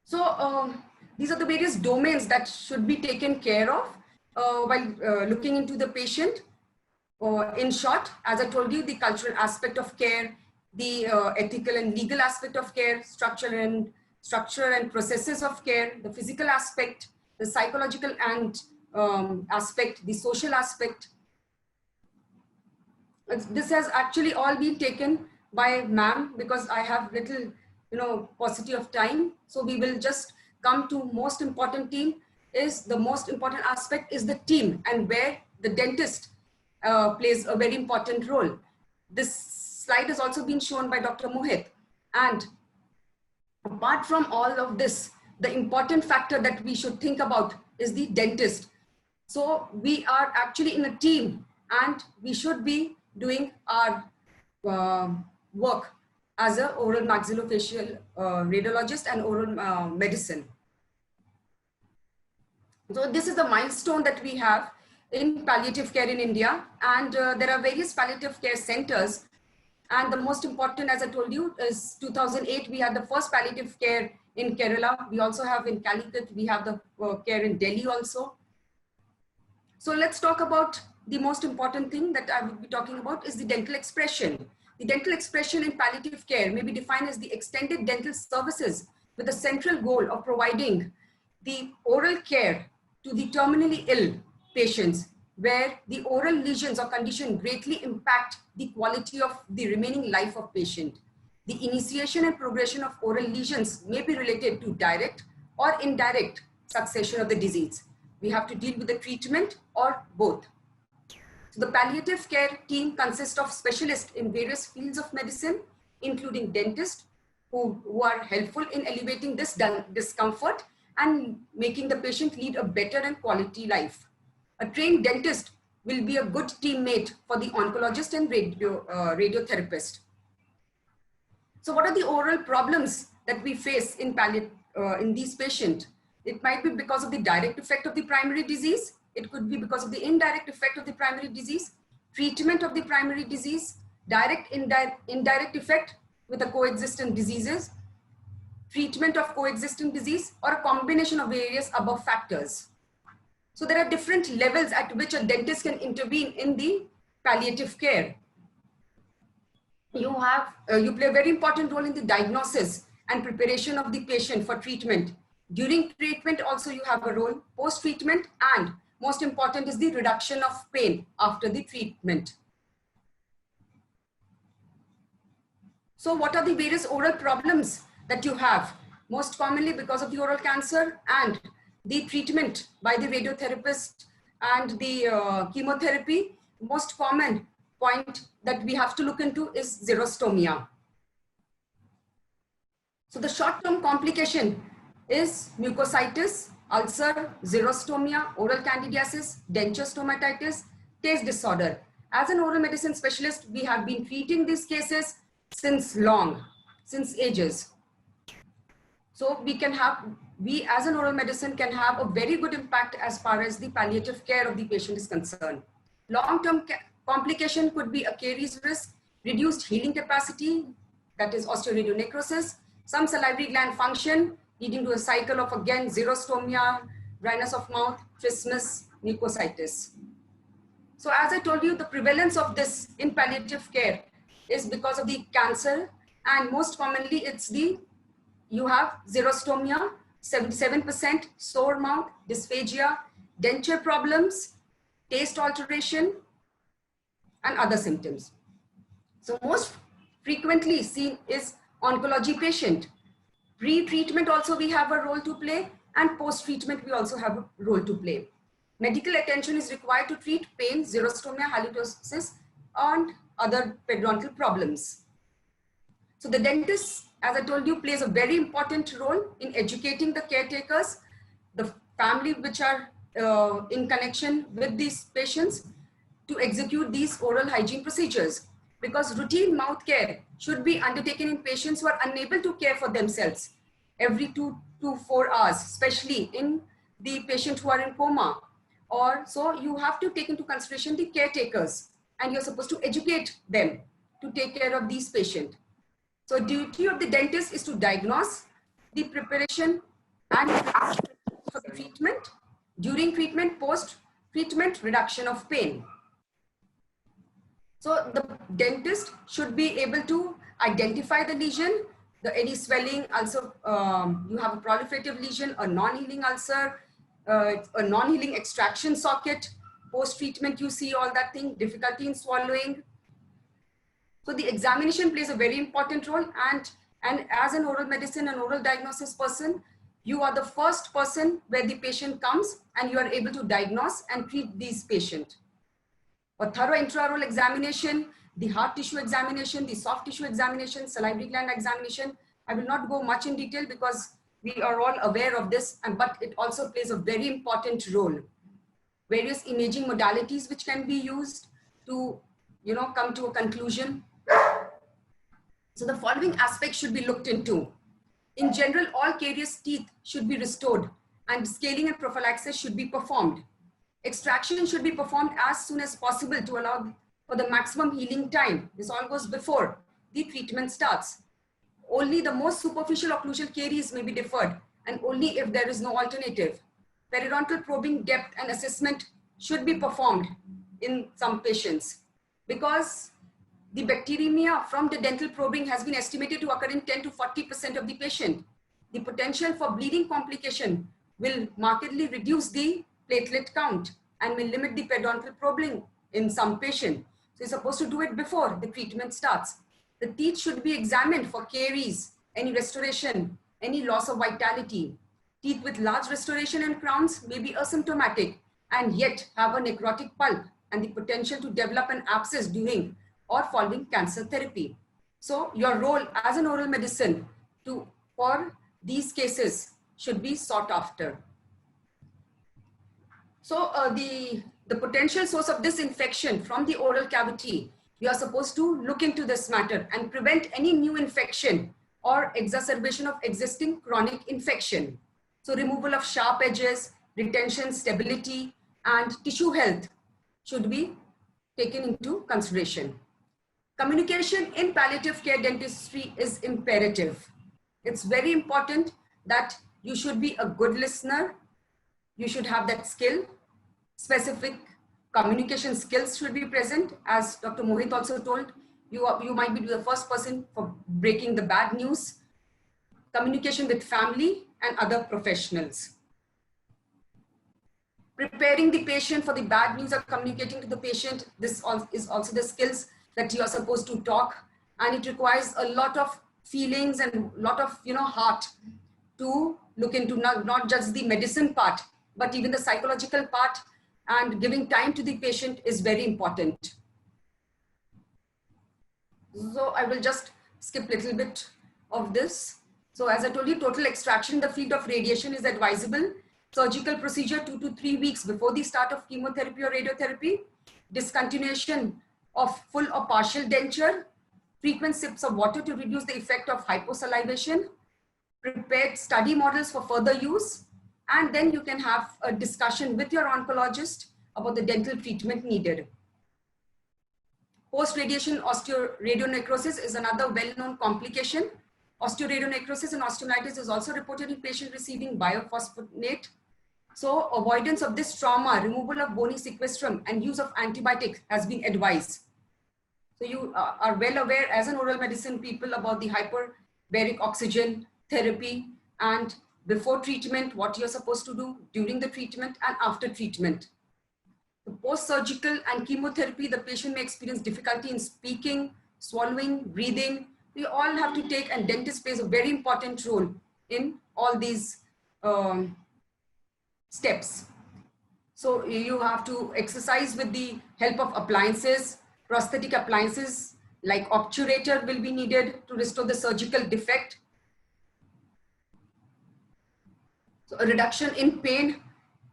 So these are the various domains that should be taken care of while looking into the patient. In short, as I told you, the cultural aspect of care, the ethical and legal aspect of care, structure and processes of care, the physical aspect, the psychological and aspect, the social aspect. This has actually all been taken by ma'am because I have little, paucity of time. So we will just come to most important team. The most important aspect is the team, and where the dentist plays a very important role. This slide has also been shown by Dr. Mohit. And apart from all of this, the important factor that we should think about is the dentist. So we are actually in a team and we should be doing our work as an oral maxillofacial radiologist and oral medicine. So this is the milestone that we have in palliative care in India, and there are various palliative care centers. And the most important, as I told you, is 2008, we had the first palliative care in Kerala. We also have in Calicut, we have the care in Delhi also. So let's talk about the most important thing that I would be talking about is the dental expression. The dental expression in palliative care may be defined as the extended dental services with the central goal of providing the oral care to the terminally ill patients, where the oral lesions or condition greatly impact the quality of the remaining life of patient. The initiation and progression of oral lesions may be related to direct or indirect succession of the disease. We have to deal with the treatment or both. So the palliative care team consists of specialists in various fields of medicine, including dentists who are helpful in alleviating this discomfort and making the patient lead a better and quality life. A trained dentist will be a good teammate for the oncologist and radiotherapist. So what are the oral problems that we face in these patients? It might be because of the direct effect of the primary disease. It could be because of the indirect effect of the primary disease, treatment of the primary disease, direct, indirect effect with the coexistent diseases, treatment of coexisting disease, or a combination of various above factors. So there are different levels at which a dentist can intervene in the palliative care. You play a very important role in the diagnosis and preparation of the patient for treatment. During treatment also you have a role, post-treatment, and most important is the reduction of pain after the treatment. So what are the various oral problems that you have? Most commonly because of the oral cancer and the treatment by the radiotherapist and the chemotherapy. Most common point that we have to look into is xerostomia. So the short-term complication is mucositis, ulcer, xerostomia, oral candidiasis, denture stomatitis, taste disorder. As an oral medicine specialist, we have been treating these cases since ages. So we as an oral medicine can have a very good impact as far as the palliative care of the patient is concerned. Long-term complication could be a caries risk, reduced healing capacity, that is osteoradionecrosis, some salivary gland function, leading to a cycle of, again, xerostomia, dryness of mouth, trismus, mucositis. So as I told you, the prevalence of this in palliative care is because of the cancer, and most commonly you have xerostomia, 77%, sore mouth, dysphagia, denture problems, taste alteration, and other symptoms. So most frequently seen is oncology patient. Pre-treatment also we have a role to play, and post-treatment we also have a role to play. Medical attention is required to treat pain, xerostomia, halitosis, and other periodontal problems. So the dentist, as I told you, plays a very important role in educating the caretakers, the family which are in connection with these patients, to execute these oral hygiene procedures, because routine mouth care should be undertaken in patients who are unable to care for themselves every 2 to 4 hours, especially in the patient who are in coma. Or so you have to take into consideration the caretakers, and you're supposed to educate them to take care of these patients. So duty of the dentist is to diagnose, the preparation and for the treatment, during treatment, post-treatment, reduction of pain. So the dentist should be able to identify the lesion, any swelling, also you have a proliferative lesion, a non-healing ulcer, a non-healing extraction socket. Post-treatment, you see all that thing, difficulty in swallowing. So the examination plays a very important role, and as an oral medicine and oral diagnosis person, you are the first person where the patient comes and you are able to diagnose and treat these patients. A thorough intraoral examination, the hard tissue examination, the soft tissue examination, salivary gland examination. I will not go much in detail because we are all aware of this, but it also plays a very important role. Various imaging modalities which can be used to, come to a conclusion. So the following aspects should be looked into. In general, all carious teeth should be restored, and scaling and prophylaxis should be performed. Extraction should be performed as soon as possible to allow for the maximum healing time. This all goes before the treatment starts. Only the most superficial occlusal caries may be deferred, and only if there is no alternative. Periodontal probing depth and assessment should be performed in some patients, because the bacteremia from the dental probing has been estimated to occur in 10 to 40% of the patient. The potential for bleeding complication will markedly reduce the platelet count and will limit the periodontal probing in some patient. So you're supposed to do it before the treatment starts. The teeth should be examined for caries, any restoration, any loss of vitality. Teeth with large restoration and crowns may be asymptomatic and yet have a necrotic pulp and the potential to develop an abscess during or following cancer therapy. So your role as an oral medicine for these cases should be sought after. So the potential source of this infection from the oral cavity, you are supposed to look into this matter and prevent any new infection or exacerbation of existing chronic infection. So removal of sharp edges, retention, stability, and tissue health should be taken into consideration. Communication in palliative care dentistry is imperative. It's very important that you should be a good listener. You should have that skill. Specific communication skills should be present. As Dr. Mohit also told, you might be the first person for breaking the bad news. Communication with family and other professionals. Preparing the patient for the bad news or communicating to the patient, this is also the skills that you are supposed to talk, and it requires a lot of feelings and a lot of heart to look into not just the medicine part, but even the psychological part, and giving time to the patient is very important. So I will just skip a little bit of this. So as I told you, total extraction in the field of radiation is advisable. Surgical procedure 2 to 3 weeks before the start of chemotherapy or radiotherapy. Discontinuation of full or partial denture. Frequent sips of water to reduce the effect of hyposalivation. Prepared study models for further use. And then you can have a discussion with your oncologist about the dental treatment needed. Post-radiation osteoradionecrosis is another well-known complication. Osteoradionecrosis and osteomyelitis is also reported in patients receiving biphosphonate. So avoidance of this trauma, removal of bony sequestrum, and use of antibiotics has been advised. So you are well aware as an oral medicine people about the hyperbaric oxygen therapy, and before treatment, what you're supposed to do, during the treatment and after treatment. The post-surgical and chemotherapy, the patient may experience difficulty in speaking, swallowing, breathing. We all have to take, and dentist plays a very important role in all these steps. So you have to exercise with the help of appliances, prosthetic appliances like obturator will be needed to restore the surgical defect. So a reduction in pain,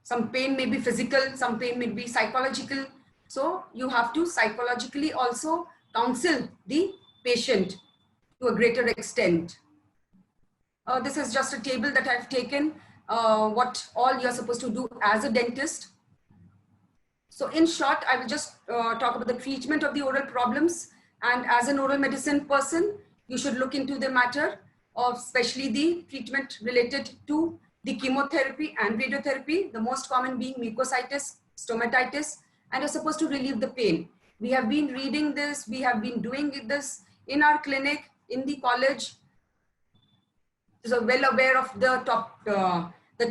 some pain may be physical, some pain may be psychological. So you have to psychologically also counsel the patient to a greater extent. This is just a table that I've taken, what all you're supposed to do as a dentist. So in short, I will just talk about the treatment of the oral problems. And as an oral medicine person, you should look into the matter of especially the treatment related to the chemotherapy and radiotherapy, the most common being mucositis, stomatitis, and you're supposed to relieve the pain. We have been reading this, we have been doing this in our clinic, in the college. So well aware of the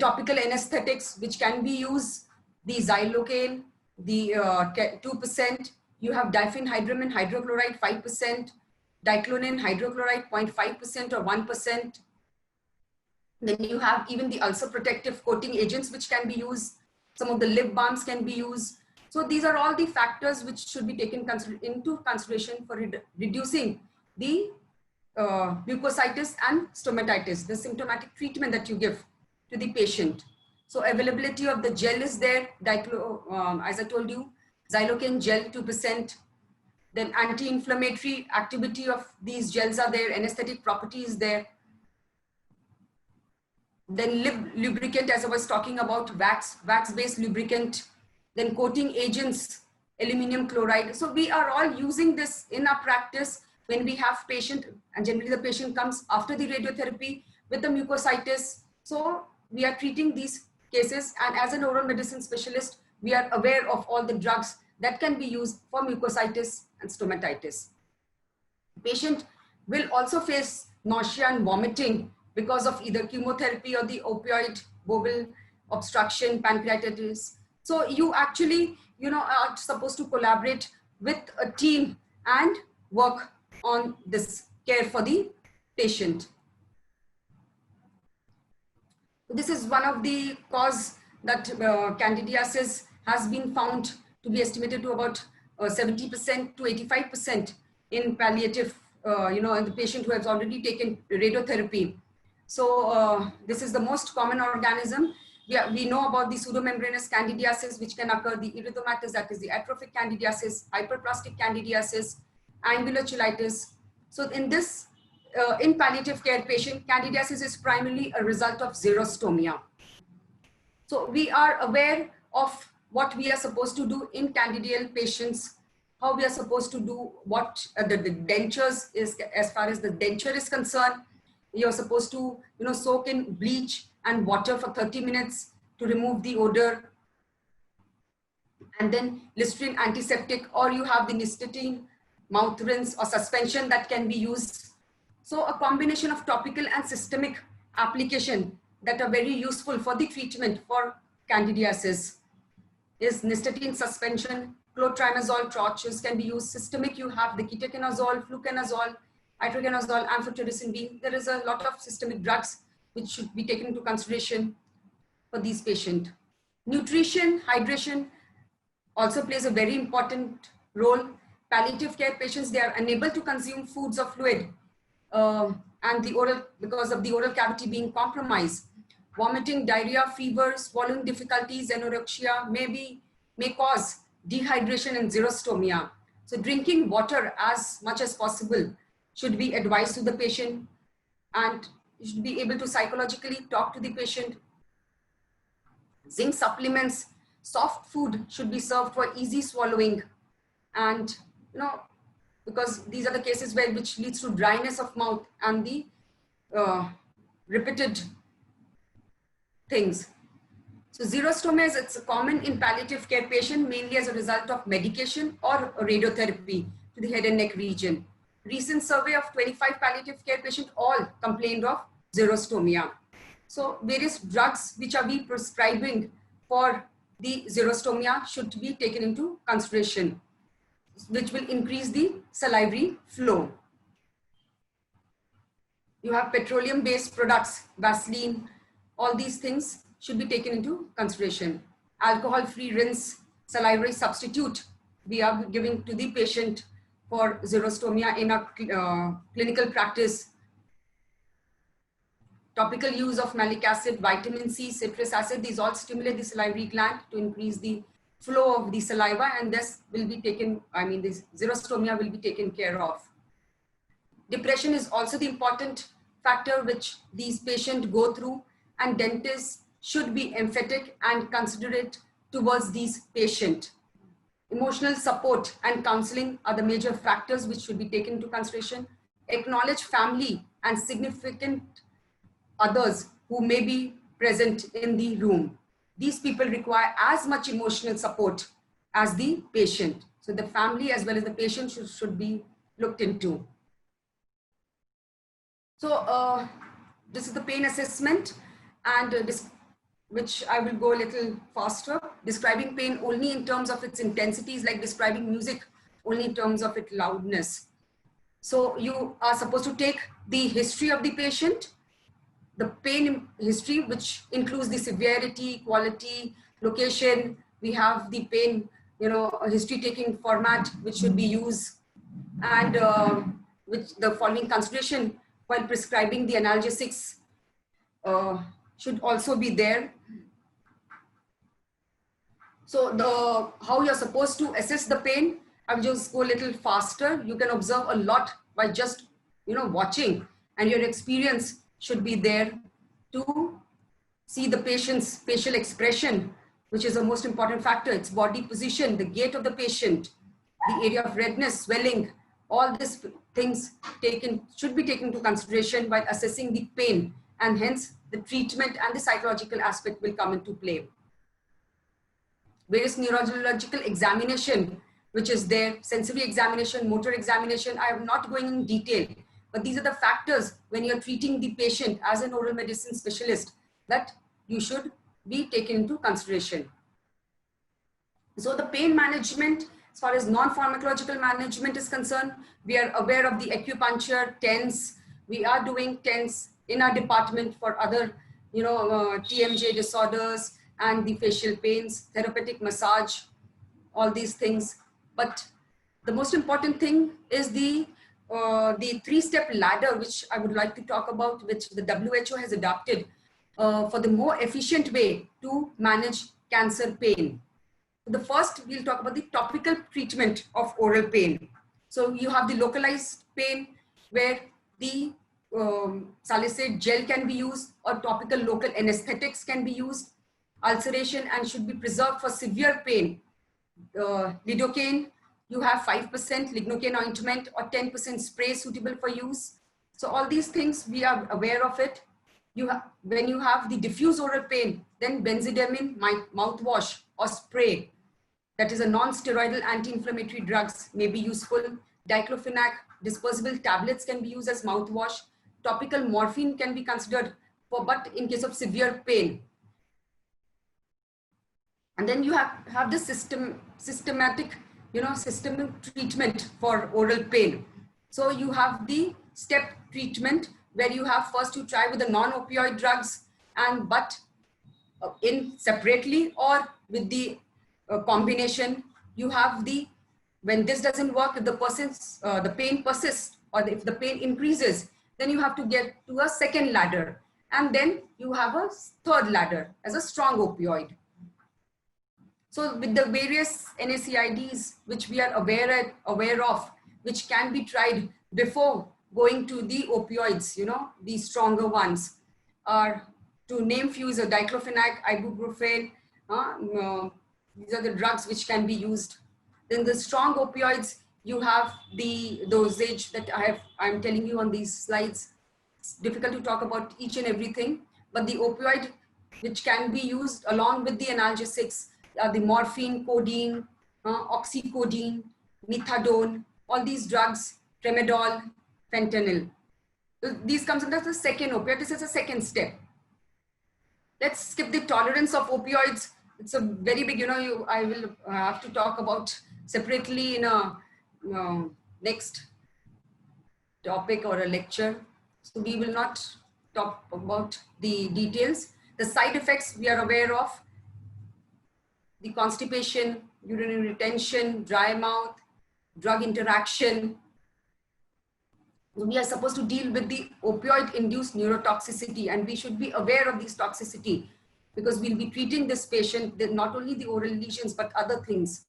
topical anesthetics which can be used, the xylocaine, the 2%, you have diphenhydramine hydrochloride 5%, diclonine hydrochloride 0.5% or 1%. Then you have even the ulcer protective coating agents which can be used. Some of the lip balms can be used. So these are all the factors which should be taken into consideration for reducing the mucositis and stomatitis, the symptomatic treatment that you give to the patient. So availability of the gel is there, as I told you, xylocaine gel 2%, then anti-inflammatory activity of these gels are there, anesthetic property is there. Then lip lubricant, as I was talking about, wax-based lubricant, then coating agents, aluminum chloride. So we are all using this in our practice when we have patient, and generally the patient comes after the radiotherapy with the mucositis. So we are treating these cases, and as an oral medicine specialist, we are aware of all the drugs that can be used for mucositis and stomatitis. The patient will also face nausea and vomiting because of either chemotherapy or the opioid, bowel obstruction, pancreatitis. So you actually, are supposed to collaborate with a team and work on this care for the patient. This is one of the cause that candidiasis has been found to be estimated to about 70% to 85% in palliative, in the patient who has already taken radiotherapy. So this is the most common organism. We know about the pseudomembranous candidiasis, which can occur, the erythematous, that is the atrophic candidiasis, hyperplastic candidiasis, angular cheilitis. So in this, in palliative care patient, candidiasis is primarily a result of xerostomia. So we are aware of what we are supposed to do in candidial patients, how we are supposed to do what the dentures is, as far as the denture is concerned. You're supposed to, soak in bleach and water for 30 minutes to remove the odor. And then Listerine antiseptic, or you have the Nystatin mouth rinse or suspension that can be used. So a combination of topical and systemic application that are very useful for the treatment for candidiasis is Nystatin suspension, clotrimazole torches can be used. Systemic, you have the ketoconazole, fluconazole, itraconazole, amphotericin B. There is a lot of systemic drugs which should be taken into consideration for these patients. Nutrition, hydration also plays a very important role. Palliative care patients, they are unable to consume foods or fluid and the oral, because of the oral cavity being compromised. Vomiting, diarrhea, fever, swallowing difficulties, anorexia may cause dehydration and xerostomia. So drinking water as much as possible should be advised to the patient, and you should be able to psychologically talk to the patient. Zinc supplements, soft food should be served for easy swallowing, and because these are the cases which leads to dryness of mouth and the repeated things. So xerostomia it's common in palliative care patient, mainly as a result of medication or radiotherapy to the head and neck region. Recent survey of 25 palliative care patients all complained of xerostomia. So various drugs which are being prescribing for the xerostomia should be taken into consideration, which will increase the salivary flow. You have petroleum-based products, Vaseline, all these things should be taken into consideration. Alcohol-free rinse, salivary substitute, we are giving to the patient for xerostomia in a clinical practice. Topical use of malic acid, vitamin C, citrus acid, these all stimulate the salivary gland to increase the flow of the saliva, and this will be taken, this xerostomia will be taken care of. Depression is also the important factor which these patients go through, and dentists should be emphatic and considerate towards these patients. Emotional support and counseling are the major factors which should be taken into consideration. Acknowledge family and significant others who may be present in the room. These people require as much emotional support as the patient. So the family as well as the patient should be looked into. So this is the pain assessment, and which I will go a little faster. Describing pain only in terms of its intensity is like describing music only in terms of its loudness. So you are supposed to take the history of the patient, the pain history, which includes the severity, quality, location. We have the pain, history taking format, which should be used, and which the following consideration while prescribing the analgesics should also be there. So how you're supposed to assess the pain, I'll just go a little faster. You can observe a lot by just, watching, and your experience should be there to see the patient's facial expression, which is the most important factor. Its body position, the gait of the patient, the area of redness, swelling, all these things should be taken into consideration while assessing the pain, and hence the treatment and the psychological aspect will come into play. Various neurological examination, which is there, sensory examination, motor examination. I am not going in detail, but these are the factors when you're treating the patient as an oral medicine specialist that you should be taken into consideration. So the pain management, as far as non-pharmacological management is concerned, we are aware of the acupuncture, TENS. We are doing TENS in our department for other, TMJ disorders and the facial pains, therapeutic massage, all these things. But the most important thing is the three-step ladder, which I would like to talk about, which the WHO has adopted for the more efficient way to manage cancer pain. The first, we'll talk about the topical treatment of oral pain. So you have the localized pain where the salicylate gel can be used, or topical local anesthetics can be used. Ulceration and should be preserved for severe pain. Lidocaine, you have 5% lignocaine ointment or 10% spray suitable for use. So all these things, we are aware of it. When you have the diffuse oral pain, then benzodiazepine mouthwash or spray, that is a non-steroidal anti-inflammatory drugs, may be useful. Diclofenac dispersible tablets can be used as mouthwash. Topical morphine can be considered but in case of severe pain. And then you have the systemic treatment for oral pain. So you have the step treatment where you have first you try with the non-opioid drugs, but in separately or with the combination. You have when this doesn't work, if the pain persists or if the pain increases, then you have to get to a second ladder, and then you have a third ladder as a strong opioid. So with the various NSAIDs which we are aware of, which can be tried before going to the opioids, the stronger ones, are to name few is a diclofenac, ibuprofen. These are the drugs which can be used. Then the strong opioids, you have the dosage that I'm telling you on these slides. It's difficult to talk about each and everything, but the opioid which can be used along with the analgesics are the morphine, codeine, oxycodone, methadone, all these drugs, tramadol, fentanyl. These comes under the second opioid. This is a second step. Let's skip the tolerance of opioids. It's a very big, I will have to talk about separately in a next topic or a lecture. So we will not talk about the details. The side effects we are aware of: the constipation, urinary retention, dry mouth, drug interaction. We are supposed to deal with the opioid-induced neurotoxicity, and we should be aware of this toxicity because we'll be treating this patient, not only the oral lesions, but other things.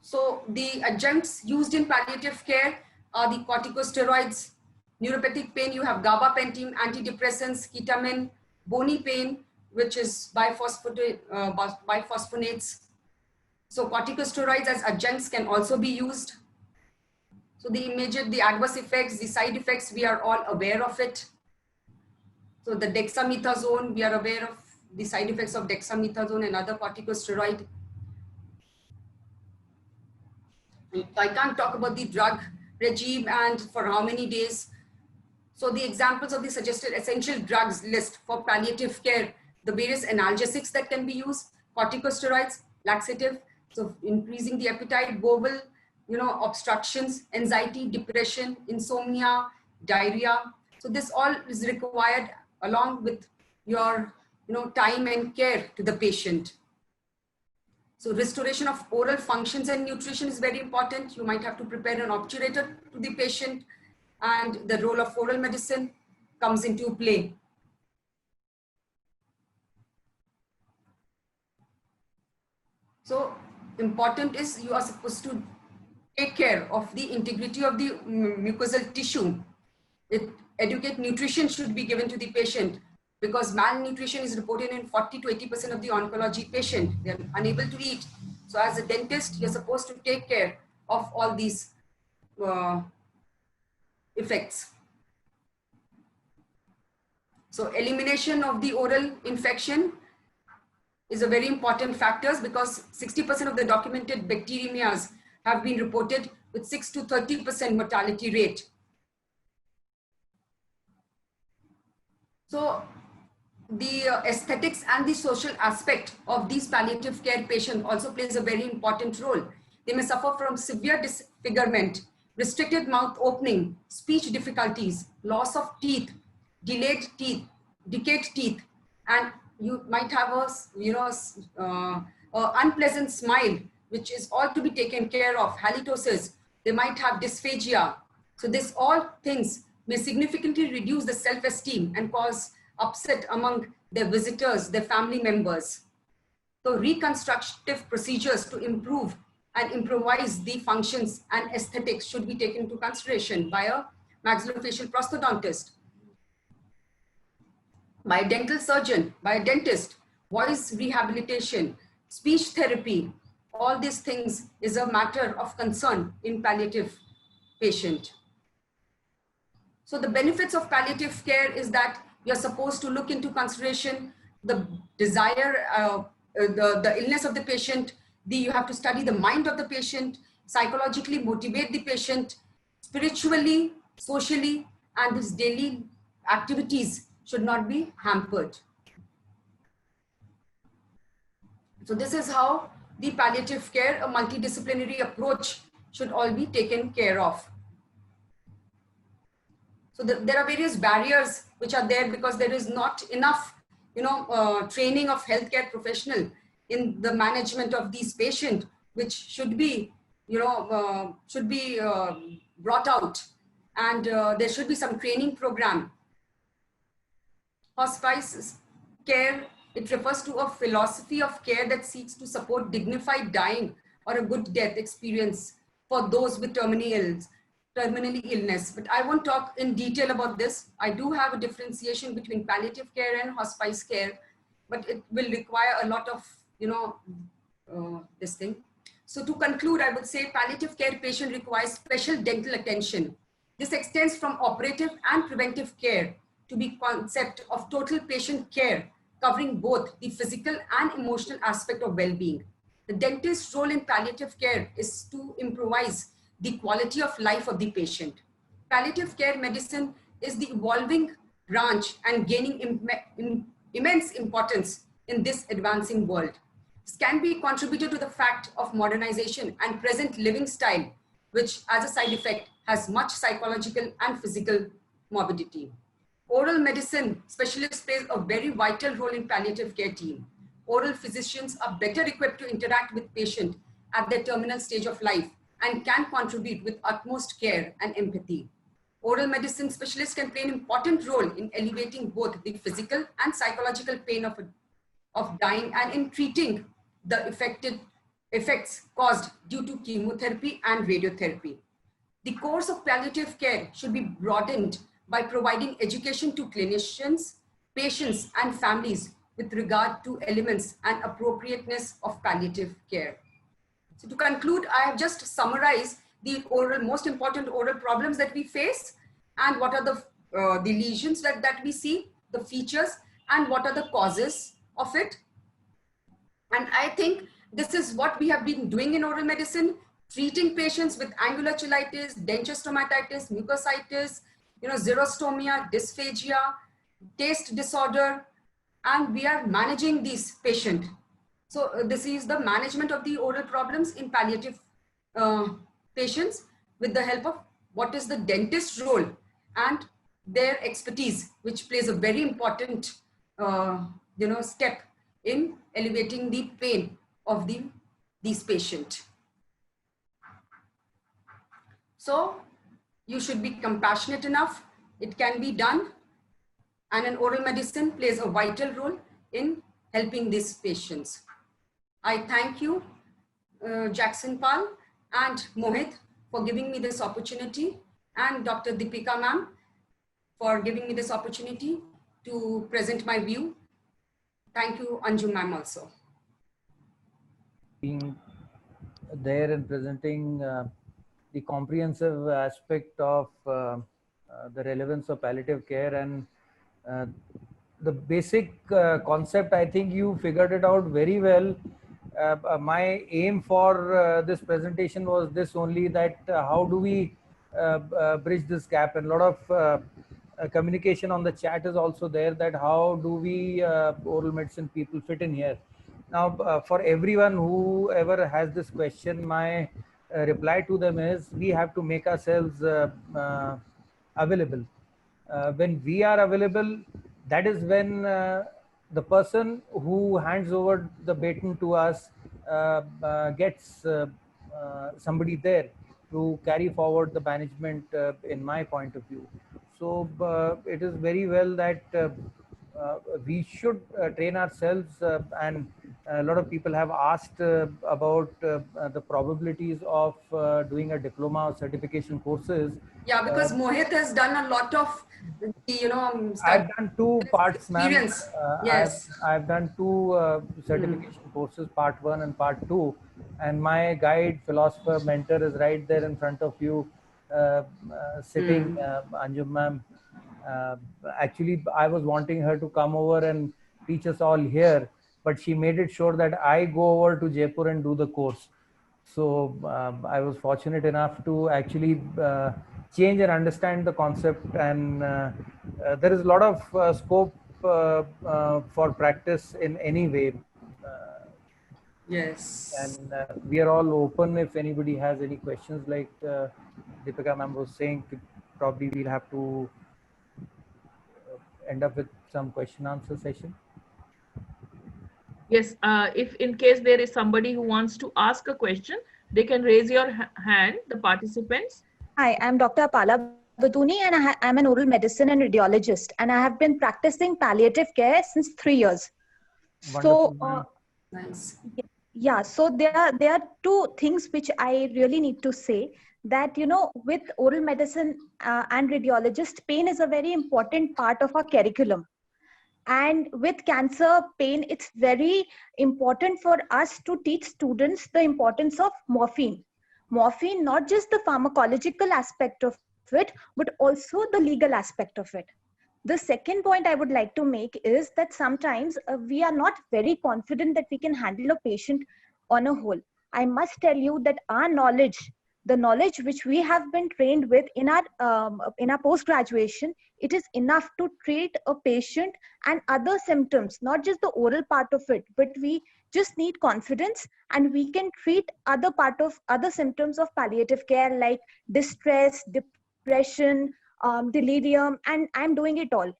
So the adjuncts used in palliative care are the corticosteroids. Neuropathic pain, you have gabapentin, antidepressants, ketamine. Bony pain, which is biphosphonates. So corticosteroids as adjuncts can also be used. So the adverse effects, the side effects, we are all aware of it. So the dexamethasone, we are aware of the side effects of dexamethasone and other corticosteroid. I can't talk about the drug regime and for how many days. So the examples of the suggested essential drugs list for palliative care, the various analgesics that can be used, corticosteroids, laxative, so increasing the appetite, bowel, obstructions, anxiety, depression, insomnia, diarrhea. So this all is required along with your, time and care to the patient. So restoration of oral functions and nutrition is very important. You might have to prepare an obturator to the patient, and the role of oral medicine comes into play. So important is you are supposed to take care of the integrity of the mucosal tissue. Adequate nutrition should be given to the patient because malnutrition is reported in 40 to 80% of the oncology patient. They are unable to eat. So as a dentist, you're supposed to take care of all these effects. So elimination of the oral infection is a very important factor because 60% of the documented bacteremias have been reported with 6 to 30% mortality rate. So the aesthetics and the social aspect of these palliative care patients also plays a very important role. They may suffer from severe disfigurement, restricted mouth opening, speech difficulties, loss of teeth, delayed teeth, decayed teeth, and you might have a unpleasant smile, which is all to be taken care of, halitosis. They might have dysphagia. So this all things may significantly reduce the self-esteem and cause upset among their visitors, their family members. So reconstructive procedures to improve and improvise the functions and aesthetics should be taken into consideration by a maxillofacial prosthodontist, by a dental surgeon, by a dentist, voice rehabilitation, speech therapy. All these things is a matter of concern in palliative patient. So the benefits of palliative care is that you're supposed to look into consideration the desire, the illness of the patient. You have to study the mind of the patient, psychologically motivate the patient, spiritually, socially, and his daily activities should not be hampered. So this is how the palliative care, a multidisciplinary approach, should all be taken care of. So there are various barriers which are there because there is not enough, training of healthcare professional in the management of these patients, which should be, brought out, and there should be some training program. Hospice care, it refers to a philosophy of care that seeks to support dignified dying or a good death experience for those with terminally illness. But I won't talk in detail about this. I do have a differentiation between palliative care and hospice care, but it will require a lot of, this thing. So to conclude, I would say palliative care patient requires special dental attention. This extends from operative and preventive care to be concept of total patient care, covering both the physical and emotional aspect of well-being. The dentist's role in palliative care is to improvise the quality of life of the patient. Palliative care medicine is the evolving branch and gaining immense importance in this advancing world. This can be contributed to the fact of modernization and present living style, which as a side effect has much psychological and physical morbidity. Oral medicine specialists plays a very vital role in palliative care team. Oral physicians are better equipped to interact with patient at their terminal stage of life and can contribute with utmost care and empathy. Oral medicine specialists can play an important role in alleviating both the physical and psychological pain of dying and in treating the effects caused due to chemotherapy and radiotherapy. The course of palliative care should be broadened by providing education to clinicians, patients, and families with regard to elements and appropriateness of palliative care. So to conclude, I have just summarized the most important oral problems that we face and what are the lesions that we see, the features, and what are the causes of it. And I think this is what we have been doing in oral medicine, treating patients with angular cheilitis, denture stomatitis, mucositis, xerostomia, dysphagia, taste disorder, and we are managing these patients. So this is the management of the oral problems in palliative patients with the help of what is the dentist's role and their expertise, which plays a very important step in alleviating the pain of these patients. So you should be compassionate enough. It can be done. And an oral medicine plays a vital role in helping these patients. I thank you, Jackson Pal and Mohit, for giving me this opportunity, and Dr. Deepika ma'am for giving me this opportunity to present my view. Thank you, Anju ma'am, also. Being there and presenting the comprehensive aspect of the relevance of palliative care and the basic concept, I think you figured it out very well. My aim for this presentation was this only, that how do we bridge this gap, and a lot of communication on the chat is also there, that how do we oral medicine people fit in here. Now for everyone whoever has this question, my reply to them is, we have to make ourselves available. When we are available, that is when the person who hands over the baton to us gets somebody there to carry forward the management in my point of view. So it is very well that we should train ourselves, and a lot of people have asked about the probabilities of doing a diploma or certification courses. Yeah, because Mohit has done a lot of, I've done 2 parts, ma'am. Yes. I've done 2 certification courses, part 1 and part 2. And my guide, philosopher, mentor is right there in front of you, sitting, Anjum ma'am. Actually, I was wanting her to come over and teach us all here, but she made it sure that I go over to Jaipur and do the course. So I was fortunate enough to actually change and understand the concept, and there is a lot of scope for practice in any way. Yes. And we are all open if anybody has any questions, like Deepika ma'am was saying. Probably we'll have to end up with some question answer session. Yes, if in case there is somebody who wants to ask a question, they can raise your hand, the participants. Hi, I'm Dr. Apala Batuni, and I'm an oral medicine and radiologist, and I have been practicing palliative care since 3 years. Wonderful, so, nice. Yeah, so there are 2 things which I really need to say. That, with oral medicine and radiologist, pain is a very important part of our curriculum. And with cancer pain, it's very important for us to teach students the importance of morphine. Morphine, not just the pharmacological aspect of it, but also the legal aspect of it. The second point I would like to make is that sometimes we are not very confident that we can handle a patient on a whole. I must tell you that our knowledge, the knowledge which we have been trained with in our post-graduation, it is enough to treat a patient and other symptoms, not just the oral part of it, but we just need confidence, and we can treat other symptoms of palliative care like distress, depression, delirium, and I'm doing it all.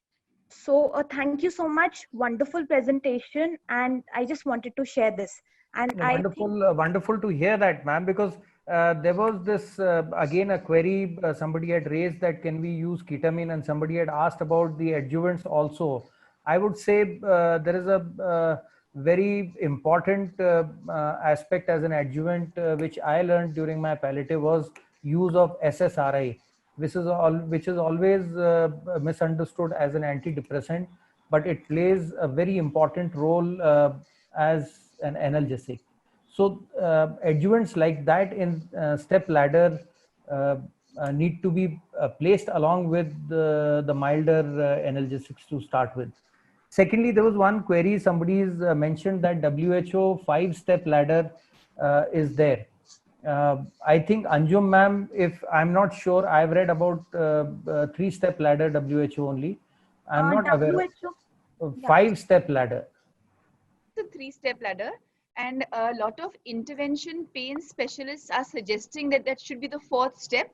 So thank you so much. Wonderful presentation, and I just wanted to share this. And Wonderful, wonderful to hear that, ma'am, because there was this, again, a query somebody had raised that can we use ketamine, and somebody had asked about the adjuvants also. I would say there is a very important aspect as an adjuvant, which I learned during my palliative, was use of SSRI, which is always misunderstood as an antidepressant, but it plays a very important role as an analgesic. So adjuvants like that in step ladder need to be placed along with the milder analgesics to start with. Secondly, there was one query, somebody's mentioned that WHO 5-step ladder is there. I think Anjum ma'am, if I'm not sure, I've read about 3-step ladder WHO only. I'm not aware of 5-step ladder. The 3-step ladder, and a lot of intervention pain specialists are suggesting that that should be the 4th step.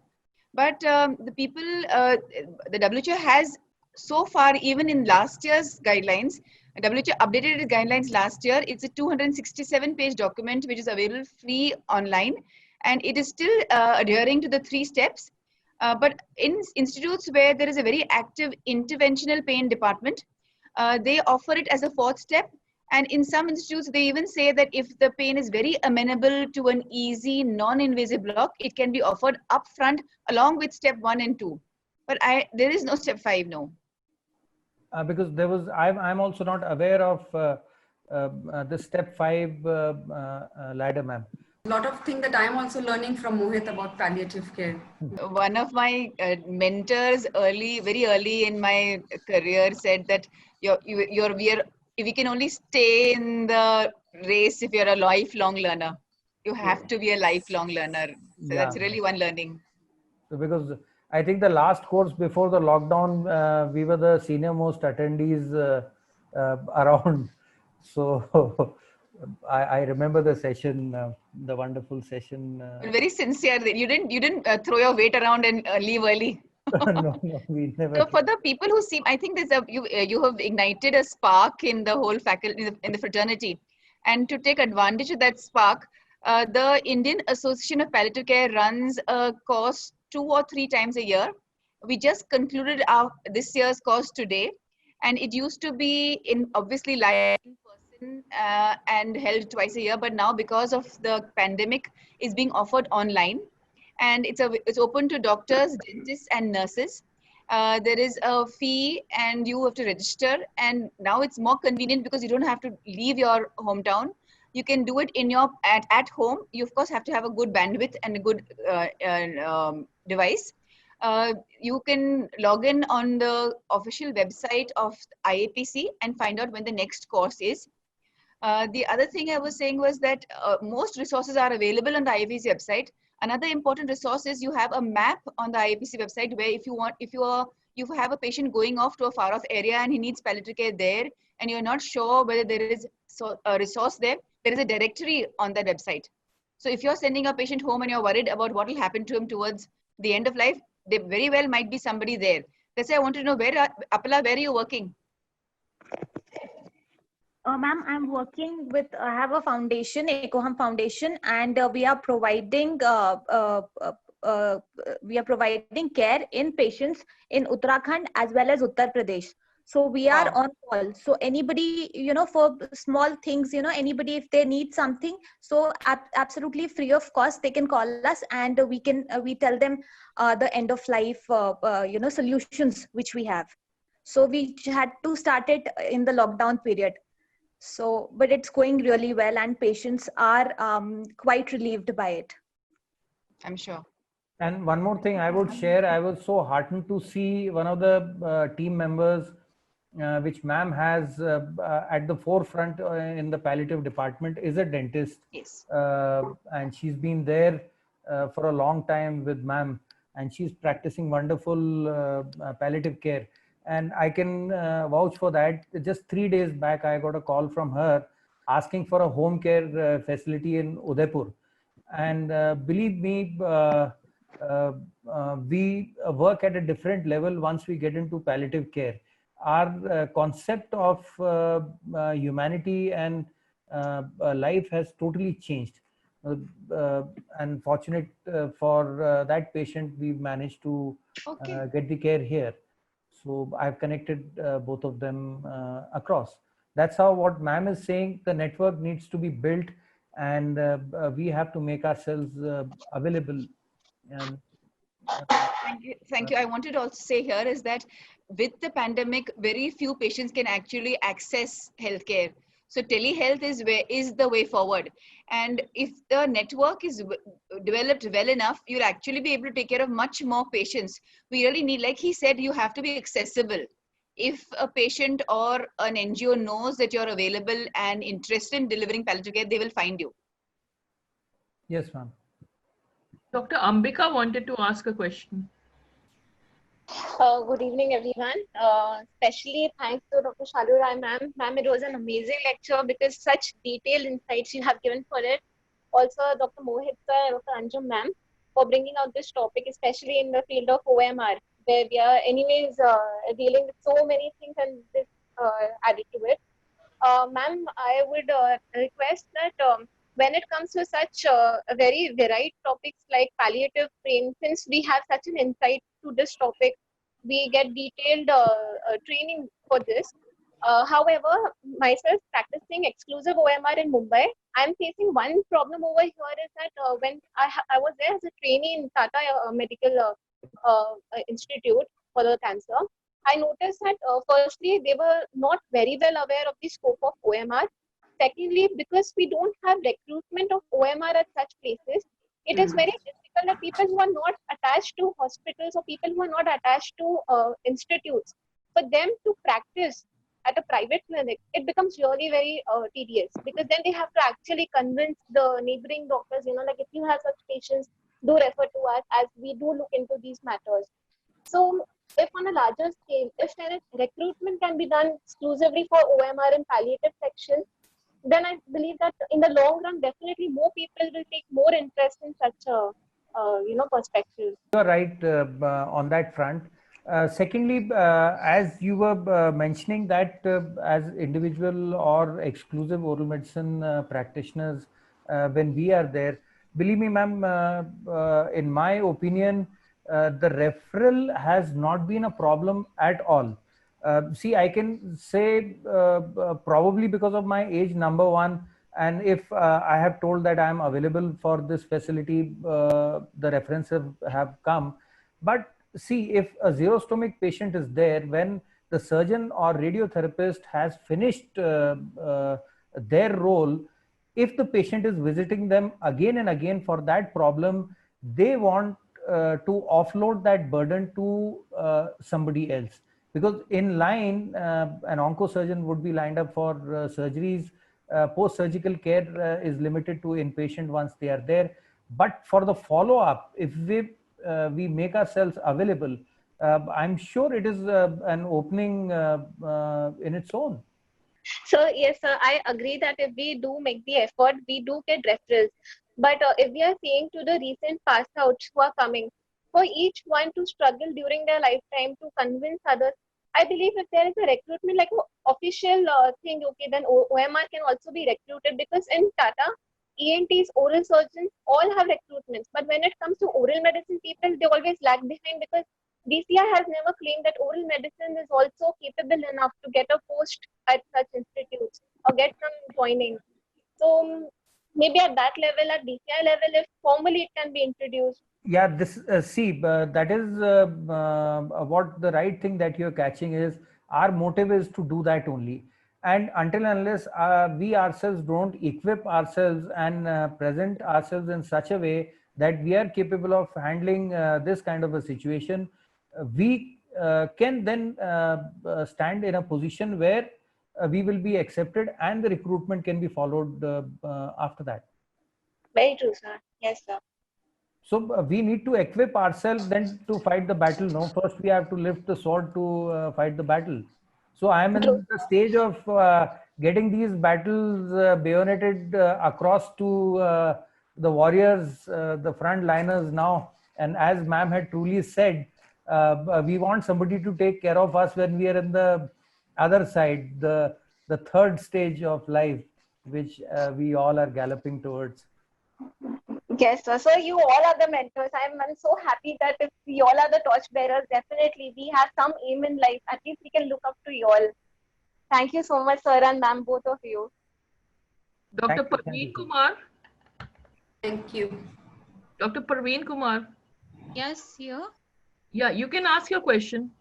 But the people, the WHO has so far, even in last year's guidelines, WHO updated its guidelines last year. It's a 267-page document which is available free online, and it is still adhering to the 3 steps. But in institutes where there is a very active interventional pain department, they offer it as a 4th step. And in some institutes, they even say that if the pain is very amenable to an easy, non-invasive block, it can be offered upfront along with step 1 and 2. But there is no step 5, no. Because there was, I'm also not aware of the step 5 ladder, ma'am. A lot of things that I am also learning from Mohit about palliative care. One of my mentors very early in my career said that we can only stay in the race if you're a lifelong learner. You have to be a lifelong learner. So that's really one learning. Because I think the last course before the lockdown, we were the senior most attendees around. So I remember the session, the wonderful session. Very sincere. You didn't throw your weight around and leave early. No, we never. So for the people who seem, I think there's you have ignited a spark in the whole faculty, in the fraternity, and to take advantage of that spark, the Indian Association of Palliative Care runs a course 2 or 3 times a year. We just concluded this year's course today, and it used to be obviously live in person and held twice a year, but now because of the pandemic, is being offered online. And it's open to doctors, dentists, and nurses. There is a fee, and you have to register. And now it's more convenient because you don't have to leave your hometown. You can do it at home. You of course have to have a good bandwidth and a good device. You can log in on the official website of IAPC and find out when the next course is. The other thing I was saying was that most resources are available on the IAPC website. Another important resource is you have a map on the IAPC website where if you have a patient going off to a far off area and he needs palliative care there, and you're not sure whether there is a resource there is a directory on that website. So if you're sending a patient home and you're worried about what will happen to him towards the end of life, there very well might be somebody there. That's why I want to know Apala, where are you working? Ma'am, I'm working with, I have a foundation, Ecoham Foundation, and we are providing care in patients in Uttarakhand as well as Uttar Pradesh. So we are on call. So anybody, for small things, anybody, if they need something, so absolutely free of cost, they can call us, and we tell them the end of life, solutions which we have. So we had to start it in the lockdown period. So, but it's going really well, and patients are quite relieved by it. I'm sure. And one more thing I would share, I was so heartened to see one of the team members, which ma'am has at the forefront in the palliative department, is a dentist. Yes. And she's been there for a long time with ma'am, and she's practicing wonderful palliative care. And I can vouch for that. Just 3 days back, I got a call from her asking for a home care facility in Udaipur. And believe me, we work at a different level once we get into palliative care. Our concept of humanity and life has totally changed. And fortunate for that patient, we've managed to get the care here. So I've connected both of them across. That's how what ma'am is saying, the network needs to be built, and we have to make ourselves available. And, Thank you. I wanted to also say here is that with the pandemic, very few patients can actually access healthcare. So telehealth is the way forward. And if the network is developed well enough, you'll actually be able to take care of much more patients. We really need, like he said, you have to be accessible. If a patient or an NGO knows that you're available and interested in delivering palliative care, they will find you. Yes, ma'am. Dr. Ambika wanted to ask a question. Good evening, everyone. Especially thanks to Dr. Shalu Rai, ma'am. Ma'am, it was an amazing lecture because such detailed insights you have given for it. Also, Dr. Mohit sir and Dr. Anjum ma'am for bringing out this topic, especially in the field of OMR, where we are anyways dealing with so many things and this added to it. Ma'am, I would request that when it comes to such very varied topics like palliative pain, since we have such an insight to this topic, we get detailed training for this. However, myself practicing exclusive OMR in Mumbai, I'm facing one problem over here is that when I was there as a trainee in Tata Medical Institute for the cancer, I noticed that firstly, they were not very well aware of the scope of OMR. Secondly, because we don't have recruitment of OMR at such places, it is very difficult that people who are not attached to hospitals or people who are not attached to institutes, for them to practice at a private clinic, it becomes really very tedious, because then they have to actually convince the neighboring doctors, like if you have such patients, do refer to us, as we do look into these matters. So if on a larger scale, if recruitment can be done exclusively for OMR in palliative section, then I believe that in the long run, definitely more people will take more interest in such a, perspective. You're right on that front. Secondly, as you were mentioning that as individual or exclusive oral medicine practitioners, when we are there, believe me, ma'am, in my opinion, the referral has not been a problem at all. See, I can say probably because of my age, number one, and if I have told that I am available for this facility, the references have come. But see, if a xerostomach patient is there, when the surgeon or radiotherapist has finished their role, if the patient is visiting them again and again for that problem, they want to offload that burden to somebody else. Because in line, an oncosurgeon would be lined up for surgeries. Post-surgical care is limited to inpatient once they are there. But for the follow-up, if we make ourselves available, I'm sure it is an opening in its own. So yes, sir, I agree that if we do make the effort, we do get referrals. But if we are seeing to the recent pass outs who are coming, for each one to struggle during their lifetime to convince others, I believe if there is a recruitment like an official thing, okay, then OMR can also be recruited, because in Tata, ENTs, oral surgeons, all have recruitments. But when it comes to oral medicine people, they always lag behind, because DCI has never claimed that oral medicine is also capable enough to get a post at such institutes or get some joining. So maybe at that level, at DCI level, if formally it can be introduced. Yeah, this see, that is what the right thing that you're catching is. Our motive is to do that only. And until and unless we ourselves don't equip ourselves and present ourselves in such a way that we are capable of handling this kind of a situation, we can then stand in a position where we will be accepted and the recruitment can be followed after that. Very true, sir. Yes, sir. So we need to equip ourselves then to fight the battle. No, first we have to lift the sword to fight the battle. So I am in the stage of getting these battles bayoneted across to the warriors, the front liners now. And as ma'am had truly said, we want somebody to take care of us when we are in the other side, the third stage of life, which we all are galloping towards. Yes, sir. So you all are the mentors. I'm so happy that if we all are the torchbearers, definitely we have some aim in life. At least we can look up to you all. Thank you so much, sir and ma'am, both of you. Dr. Parveen Kumar. Thank you. Dr. Parveen Kumar. Yes, here. Yeah, you can ask your question.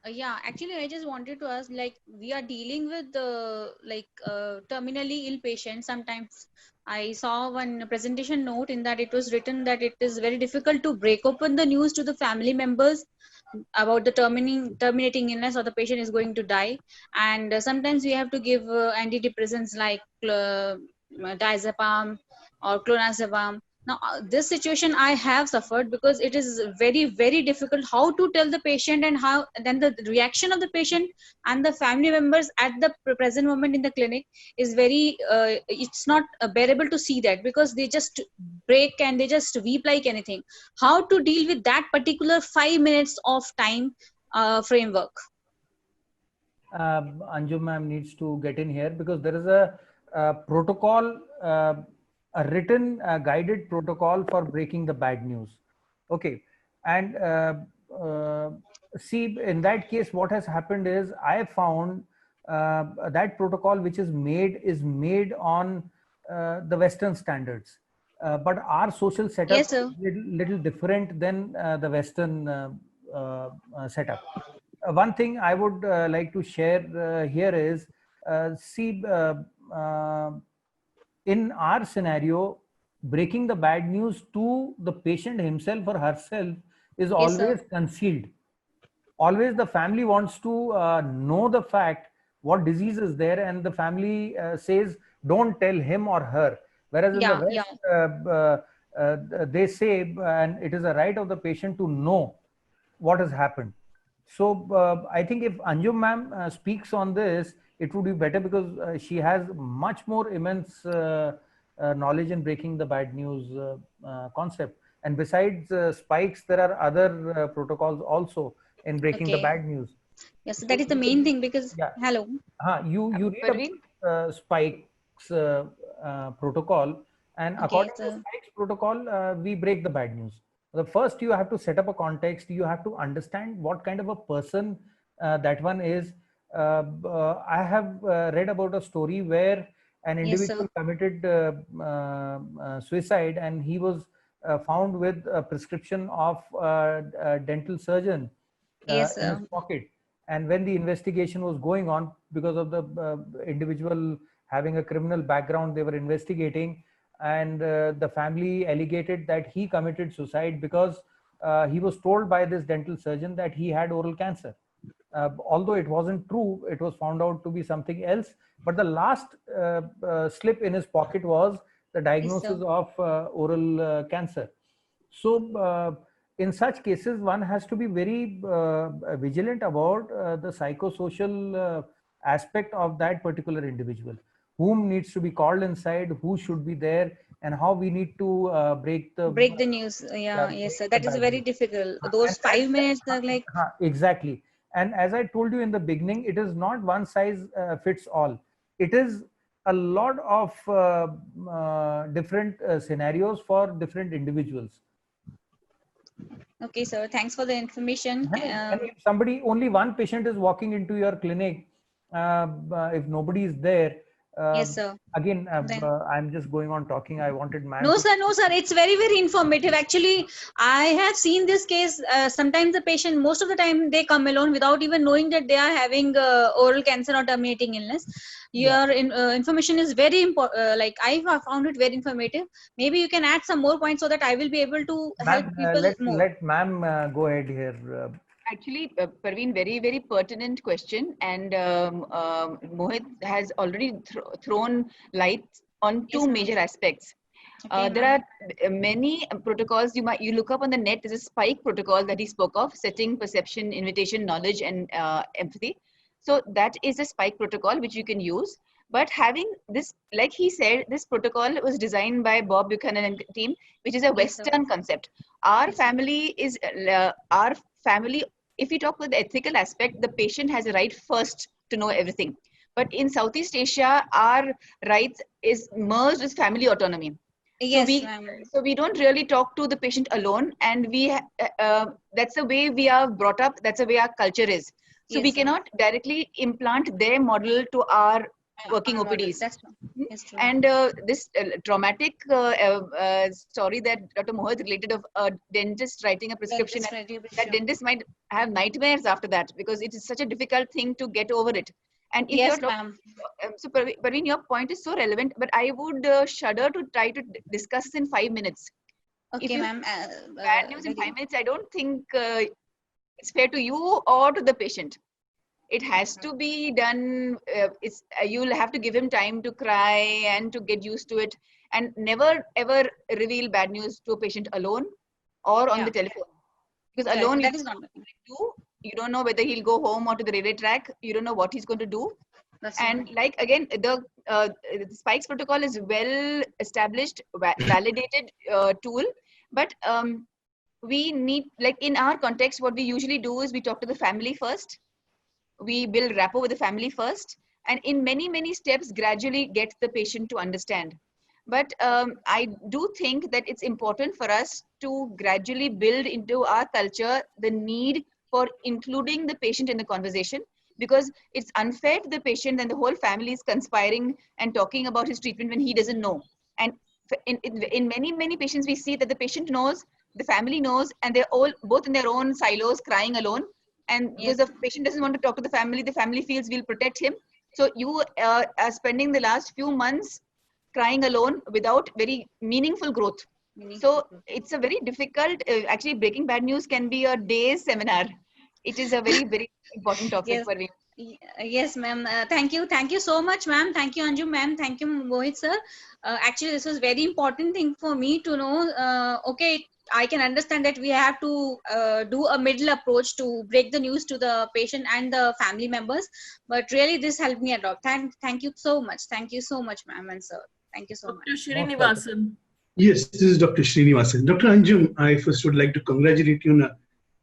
Yeah, actually, I just wanted to ask, like, we are dealing with terminally ill patients. Sometimes I saw one presentation note in that it was written that it is very difficult to break open the news to the family members about the terminating illness or the patient is going to die. And sometimes we have to give antidepressants like diazepam or clonazepam. Now, this situation I have suffered because it is very, very difficult how to tell the patient, and how then the reaction of the patient and the family members at the present moment in the clinic is very, it's not bearable to see that, because they just break and they just weep like anything. How to deal with that particular 5 minutes of time framework? Anju ma'am needs to get in here, because there is a protocol, a written guided protocol for breaking the bad news. Okay. And see, in that case, what has happened is I found that protocol which is made on the Western standards. But our social setup Yes, sir. is little different than the Western setup. One thing I would like to share here is, see, in our scenario, breaking the bad news to the patient himself or herself is Yes, sir. always concealed. Always the family wants to know the fact, what disease is there, and the family says, don't tell him or her. Whereas in the West, they say, and it is a right of the patient to know what has happened. So I think if Anjum ma'am speaks on this, it would be better, because she has much more immense knowledge in breaking the bad news concept. And besides spikes, there are other protocols also in breaking the Okay. bad news. Yes, that is the main thing, because hello. You read a spikes protocol, and Okay, according to so spikes protocol, we break the bad news. The first, you have to set up a context. You have to understand what kind of a person that one is. I have read about a story where an Yes, individual sir. committed suicide, and he was found with a prescription of a dental surgeon Yes, in his sir. pocket. And when the investigation was going on, because of the individual having a criminal background, they were investigating, and the family allegated that he committed suicide because he was told by this dental surgeon that he had oral cancer. Although it wasn't true, it was found out to be something else. But the last slip in his pocket was the diagnosis of oral cancer. So in such cases, one has to be very vigilant about the psychosocial aspect of that particular individual. Whom needs to be called inside, who should be there, and how we need to break the news. Yeah, yes, sir. That is bad very news. difficult. Those 5 minutes are like, Exactly. And as I told you in the beginning, it is not one size fits all. It is a lot of different scenarios for different individuals. okay, sir. Thanks for the information. And if somebody, only one patient is walking into your clinic, if nobody is there, Yes, sir. Again, Then- I'm just going on talking. I wanted ma'am. No, sir. No, sir. It's very, very informative. Actually, I have seen this case. Sometimes the patient, most of the time, they come alone without even knowing that they are having oral cancer or terminating illness. Your information is very important. Like, I have found it very informative. Maybe you can add some more points so that I will be able to help people more. Let ma'am go ahead here. Actually, Parveen, very, very pertinent question. And Mohit has already thrown light on two major aspects. There are many protocols you look up on the net. There's a SPIKE protocol that he spoke of: setting, perception, invitation, knowledge, and empathy. So that is a SPIKE protocol which you can use. But having this, like he said, this protocol was designed by Bob Buchanan and team, which is a Western concept. Our family is our family. If we talk about the ethical aspect, the patient has a right first to know everything. But in Southeast Asia, our rights is merged with family autonomy. Yes, so we don't really talk to the patient alone, and that's the way we are brought up. That's the way our culture is. So we cannot directly implant their model to our working OPDs. That's true. And this traumatic story that Dr. Mohit related of a dentist writing a prescription, that dentist might have nightmares after that, because it is such a difficult thing to get over it. And if Yes, you're ma'am. so Parveen, your point is so relevant, but I would shudder to try to discuss in 5 minutes. Okay, ma'am. Bad news in 5 minutes, I don't think it's fair to you or to the patient. It has to be done. You'll have to give him time to cry and to get used to it, and never ever reveal bad news to a patient alone or on the telephone, because alone that is not. You don't know whether he'll go home or to the railway track. You don't know what he's going to do. And like again, the Spikes protocol is well established, validated tool, but we need, like in our context, what we usually do is we talk to the family first. We build rapport with the family first, and in many steps gradually get the patient to understand. But I do think that it's important for us to gradually build into our culture the need for including the patient in the conversation, because it's unfair to the patient and the whole family is conspiring and talking about his treatment when he doesn't know. And in many patients, we see that the patient knows, the family knows, and they're all both in their own silos crying alone. And because the patient doesn't want to talk to the family feels we'll protect him. So you are spending the last few months crying alone without very meaningful growth. So it's a very difficult, actually breaking bad news can be a day's seminar. It is a very important topic for me. Yes, ma'am. Thank you so much, ma'am. Thank you, Anju, ma'am. Thank you, Mohit, sir. Actually, this was very important thing for me to know. Okay, I can understand that we have to do a middle approach to break the news to the patient and the family members. But really, this helped me a lot. Thank you so much. Thank you so much, ma'am and sir. Thank you so much. Dr. Srinivasan. Yes, this is Dr. Srinivasan. Dr. Anjum, I first would like to congratulate you on a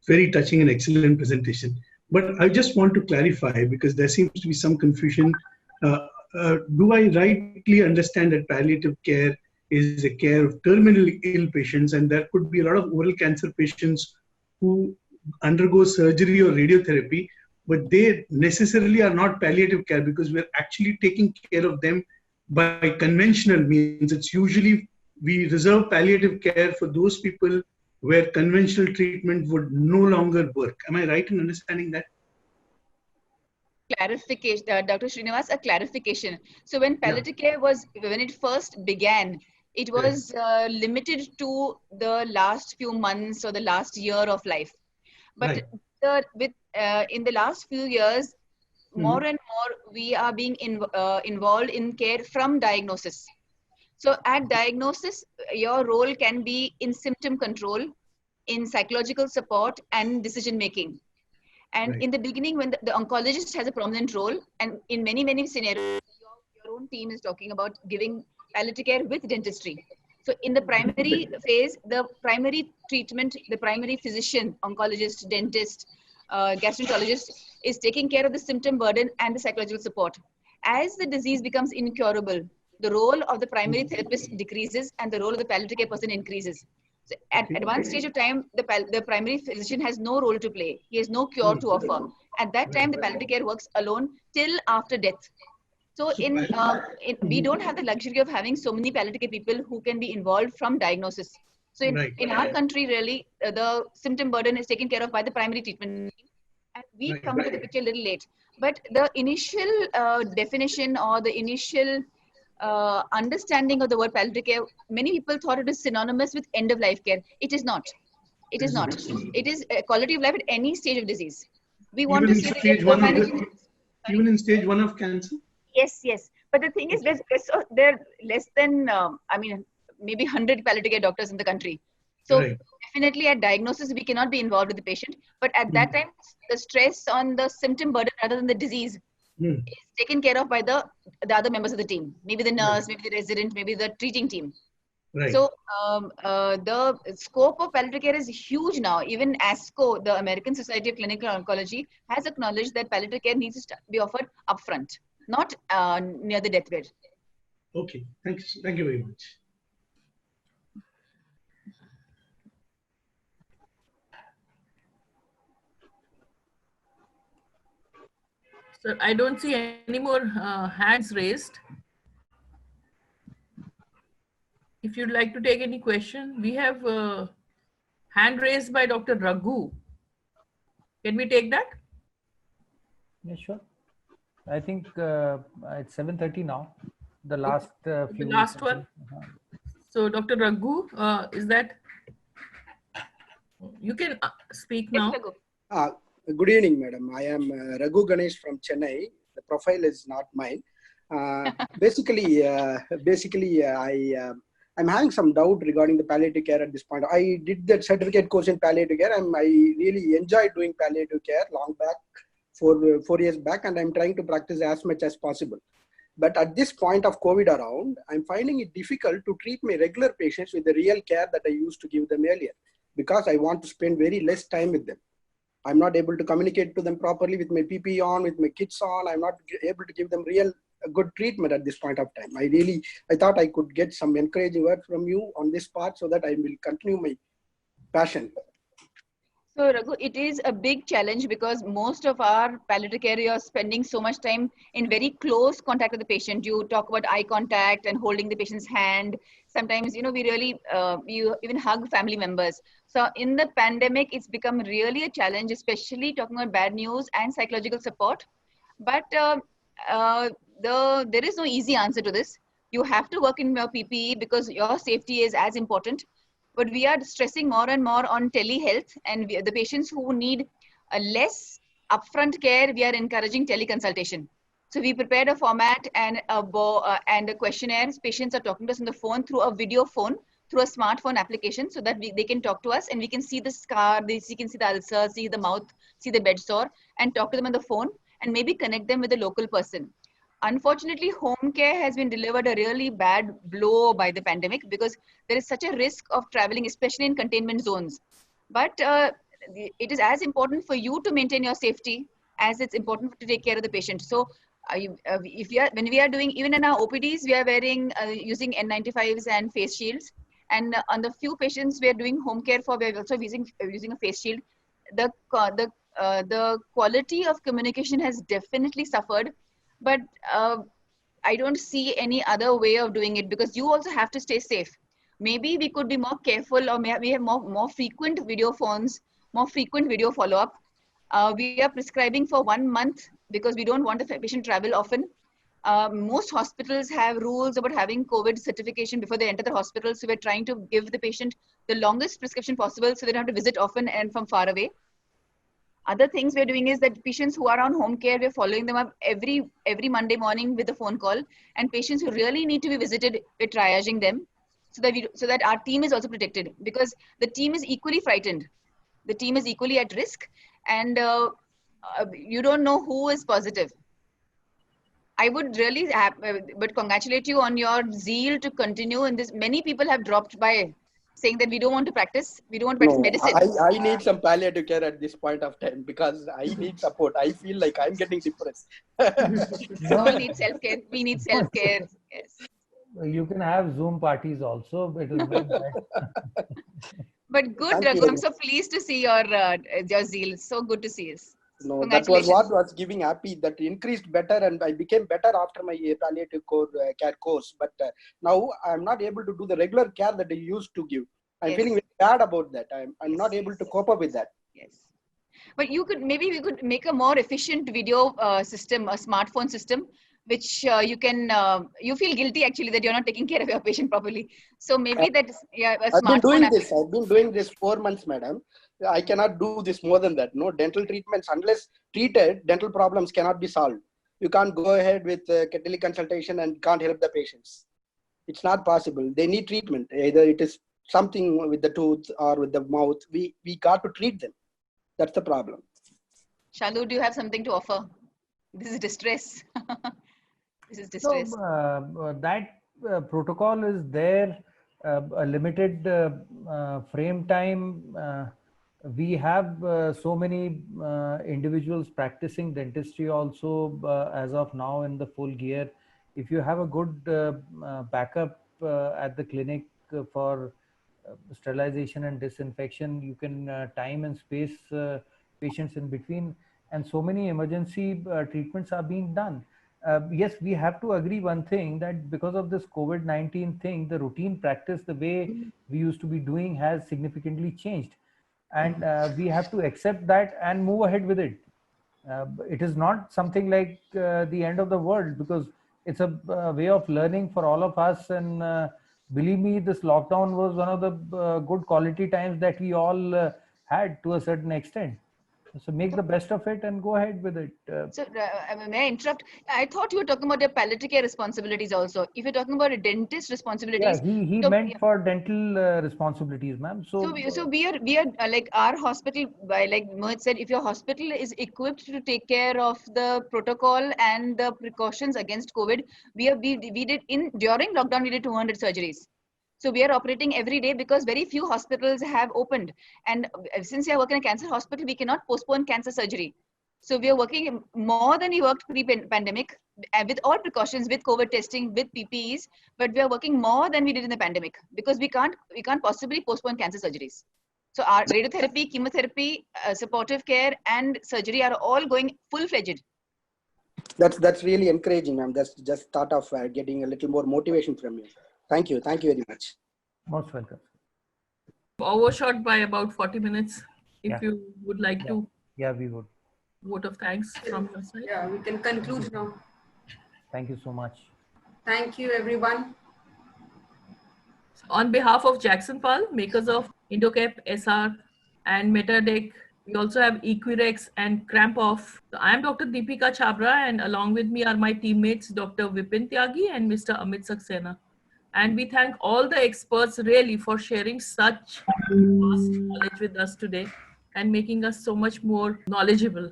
very touching and excellent presentation. But I just want to clarify, because there seems to be some confusion. Do I rightly understand that palliative care is a care of terminally ill patients, and there could be a lot of oral cancer patients who undergo surgery or radiotherapy, but they necessarily are not palliative care, because we're actually taking care of them by conventional means. It's usually we reserve palliative care for those people where conventional treatment would no longer work. Am I right in understanding that? Clarification, Dr. Srinivas, a clarification. So when palliative care was, when it first began, it was limited to the last few months or the last year of life. But in the last few years, more and more we are being involved in care from diagnosis. So at diagnosis, your role can be in symptom control, in psychological support, and decision making. And in the beginning, when the oncologist has a prominent role, and in many scenarios, your own team is talking about giving palliative care with dentistry. So in the primary phase, the primary treatment, the primary physician, oncologist, dentist, gastroenterologist is taking care of the symptom burden and the psychological support. As the disease becomes incurable, the role of the primary therapist decreases and the role of the palliative care person increases. So at one stage of time, the primary physician has no role to play. He has no cure to offer. At that time, the palliative care works alone till after death. So we don't have the luxury of having so many palliative care people who can be involved from diagnosis. So in our country, really, the symptom burden is taken care of by the primary treatment. And we come to the picture a little late. But the initial definition or the initial understanding of the word palliative care, many people thought it was synonymous with end of life care. It is not. It is not. It is a quality of life at any stage of disease. We want to say that even in stage 1 of cancer. Yes. But the thing is, there are less than maybe 100 palliative care doctors in the country. So definitely at diagnosis, we cannot be involved with the patient. But at that time, the stress on the symptom burden rather than the disease Hmm. is taken care of by the other members of the team. Maybe the nurse, maybe the resident, maybe the treating team. Right. So the scope of palliative care is huge now. Even ASCO, the American Society of Clinical Oncology, has acknowledged that palliative care needs to be offered upfront, not near the deathbed. Okay. Thanks. Thank you very much. So I don't see any more hands raised. If you'd like to take any question, we have hand raised by Dr. Raghu. Can we take that? Yeah, sure. I think it's 7:30 now. The last The few. last one. So Dr. Raghu, is that, you can speak now. Good evening, madam. I am Raghu Ganesh from Chennai. The profile is not mine. Basically, I'm having some doubt regarding the palliative care at this point. I did that certificate course in palliative care, and I really enjoyed doing palliative care long back, 4 years back, and I'm trying to practice as much as possible. But at this point of COVID around, I'm finding it difficult to treat my regular patients with the real care that I used to give them earlier, because I want to spend very less time with them. I'm not able to communicate to them properly with my PPE on, with my kits on. I'm not able to give them real good treatment at this point of time. I thought I could get some encouraging word from you on this part so that I will continue my passion. So Raghu, it is a big challenge because most of our palliative care, you're spending so much time in very close contact with the patient. You talk about eye contact and holding the patient's hand. Sometimes, we really, you even hug family members. So in the pandemic, it's become really a challenge, especially talking about bad news and psychological support. But there is no easy answer to this. You have to work in your PPE because your safety is as important. But we are stressing more and more on telehealth, and the patients who need a less upfront care, we are encouraging teleconsultation. So we prepared a format and a questionnaire. Patients are talking to us on the phone through a video phone, through a smartphone application, so that they can talk to us and we can see the scar, they can see the ulcer, see the mouth, see the bed sore, and talk to them on the phone and maybe connect them with a local person. Unfortunately, home care has been delivered a really bad blow by the pandemic because there is such a risk of traveling, especially in containment zones. But it is as important for you to maintain your safety as it's important to take care of the patient. So when we are doing, even in our OPDs, we are wearing, using N95s and face shields. And on the few patients we are doing home care for, we are also using a face shield. The quality of communication has definitely suffered. But I don't see any other way of doing it because you also have to stay safe. Maybe we could be more careful, or we have more frequent video phones, more frequent video follow-up. We are prescribing for 1 month because we don't want the patient to travel often. Most hospitals have rules about having COVID certification before they enter the hospital. So we're trying to give the patient the longest prescription possible so they don't have to visit often and from far away. Other things we're doing is that patients who are on home care, we're following them up every Monday morning with a phone call. And patients who really need to be visited, we're triaging them so that our team is also protected, because the team is equally frightened. The team is equally at risk, and you don't know who is positive. I would really but congratulate you on your zeal to continue in this. Many people have dropped by, saying that we don't want to practice medicine. I need some palliative care at this point of time because I need support. I feel like I'm getting depressed. We all need self-care. We need self-care. Yes. You can have Zoom parties also. But good, Raghu. I'm so pleased to see your zeal. So good to see us. No, that was what was giving happy. That increased better, and I became better after my palliative care course. But now I'm not able to do the regular care that I used to give. I'm feeling very bad about that. I'm not able to cope up with that. Yes, but maybe we could make a more efficient video system, a smartphone system, which you feel guilty actually that you're not taking care of your patient properly. So maybe that I've been doing this 4 months, madam. I cannot do this more than that. No dental treatments, unless treated, dental problems cannot be solved. You can't go ahead with teleconsultation and can't help the patients. It's not possible. They need treatment. Either it is something with the tooth or with the mouth. We got to treat them. That's the problem. Shalu, do you have something to offer? This is distress. This is So distress. that protocol is there, a limited frame time. We have so many individuals practicing dentistry also as of now in the full gear. If you have a good backup at the clinic for sterilization and disinfection, you can time and space patients in between, and so many emergency treatments are being done. Yes, we have to agree one thing, that because of this COVID-19 thing, the routine practice, the way we used to be doing, has significantly changed, and we have to accept that and move ahead with it. It is not something like the end of the world, because it's a way of learning for all of us. And believe me, this lockdown was one of the good quality times that we all had to a certain extent. So make the best of it and go ahead with it. So, may I interrupt? I thought you were talking about their palliative care responsibilities also. If you're talking about a dentist responsibilities, Yeah, he meant for dental responsibilities, ma'am. So we are like our hospital, like Mohit said, if your hospital is equipped to take care of the protocol and the precautions against COVID, we did during lockdown we did 200 surgeries. So we are operating every day because very few hospitals have opened. And since we are working in a cancer hospital, we cannot postpone cancer surgery. So we are working more than we worked pre-pandemic with all precautions, with COVID testing, with PPEs, but we are working more than we did in the pandemic because we can't possibly postpone cancer surgeries. So our radiotherapy, chemotherapy, supportive care, and surgery are all going full-fledged. That's really encouraging, ma'am. That's just start of getting a little more motivation from you. Thank you very much. Most welcome. Overshot by about 40 minutes. If you would like to. Yeah, we would. Vote of thanks from your side. Yeah, we can conclude now. Thank you so much. Thank you, everyone. On behalf of Jackson Pal, makers of Indocap SR and Metadec, we also have Equirex and Cramp-Off. I am Dr. Deepika Chabra, and along with me are my teammates, Dr. Vipin Tyagi and Mr. Amit Saxena. And we thank all the experts really for sharing such vast knowledge with us today and making us so much more knowledgeable.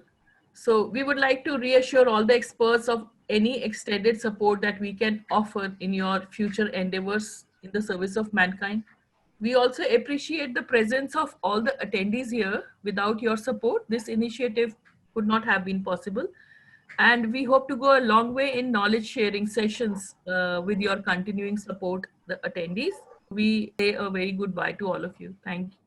So we would like to reassure all the experts of any extended support that we can offer in your future endeavors in the service of mankind. We also appreciate the presence of all the attendees here. Without your support, this initiative could not have been possible. And we hope to go a long way in knowledge sharing sessions with your continuing support, the attendees. We say a very goodbye to all of you. Thank you.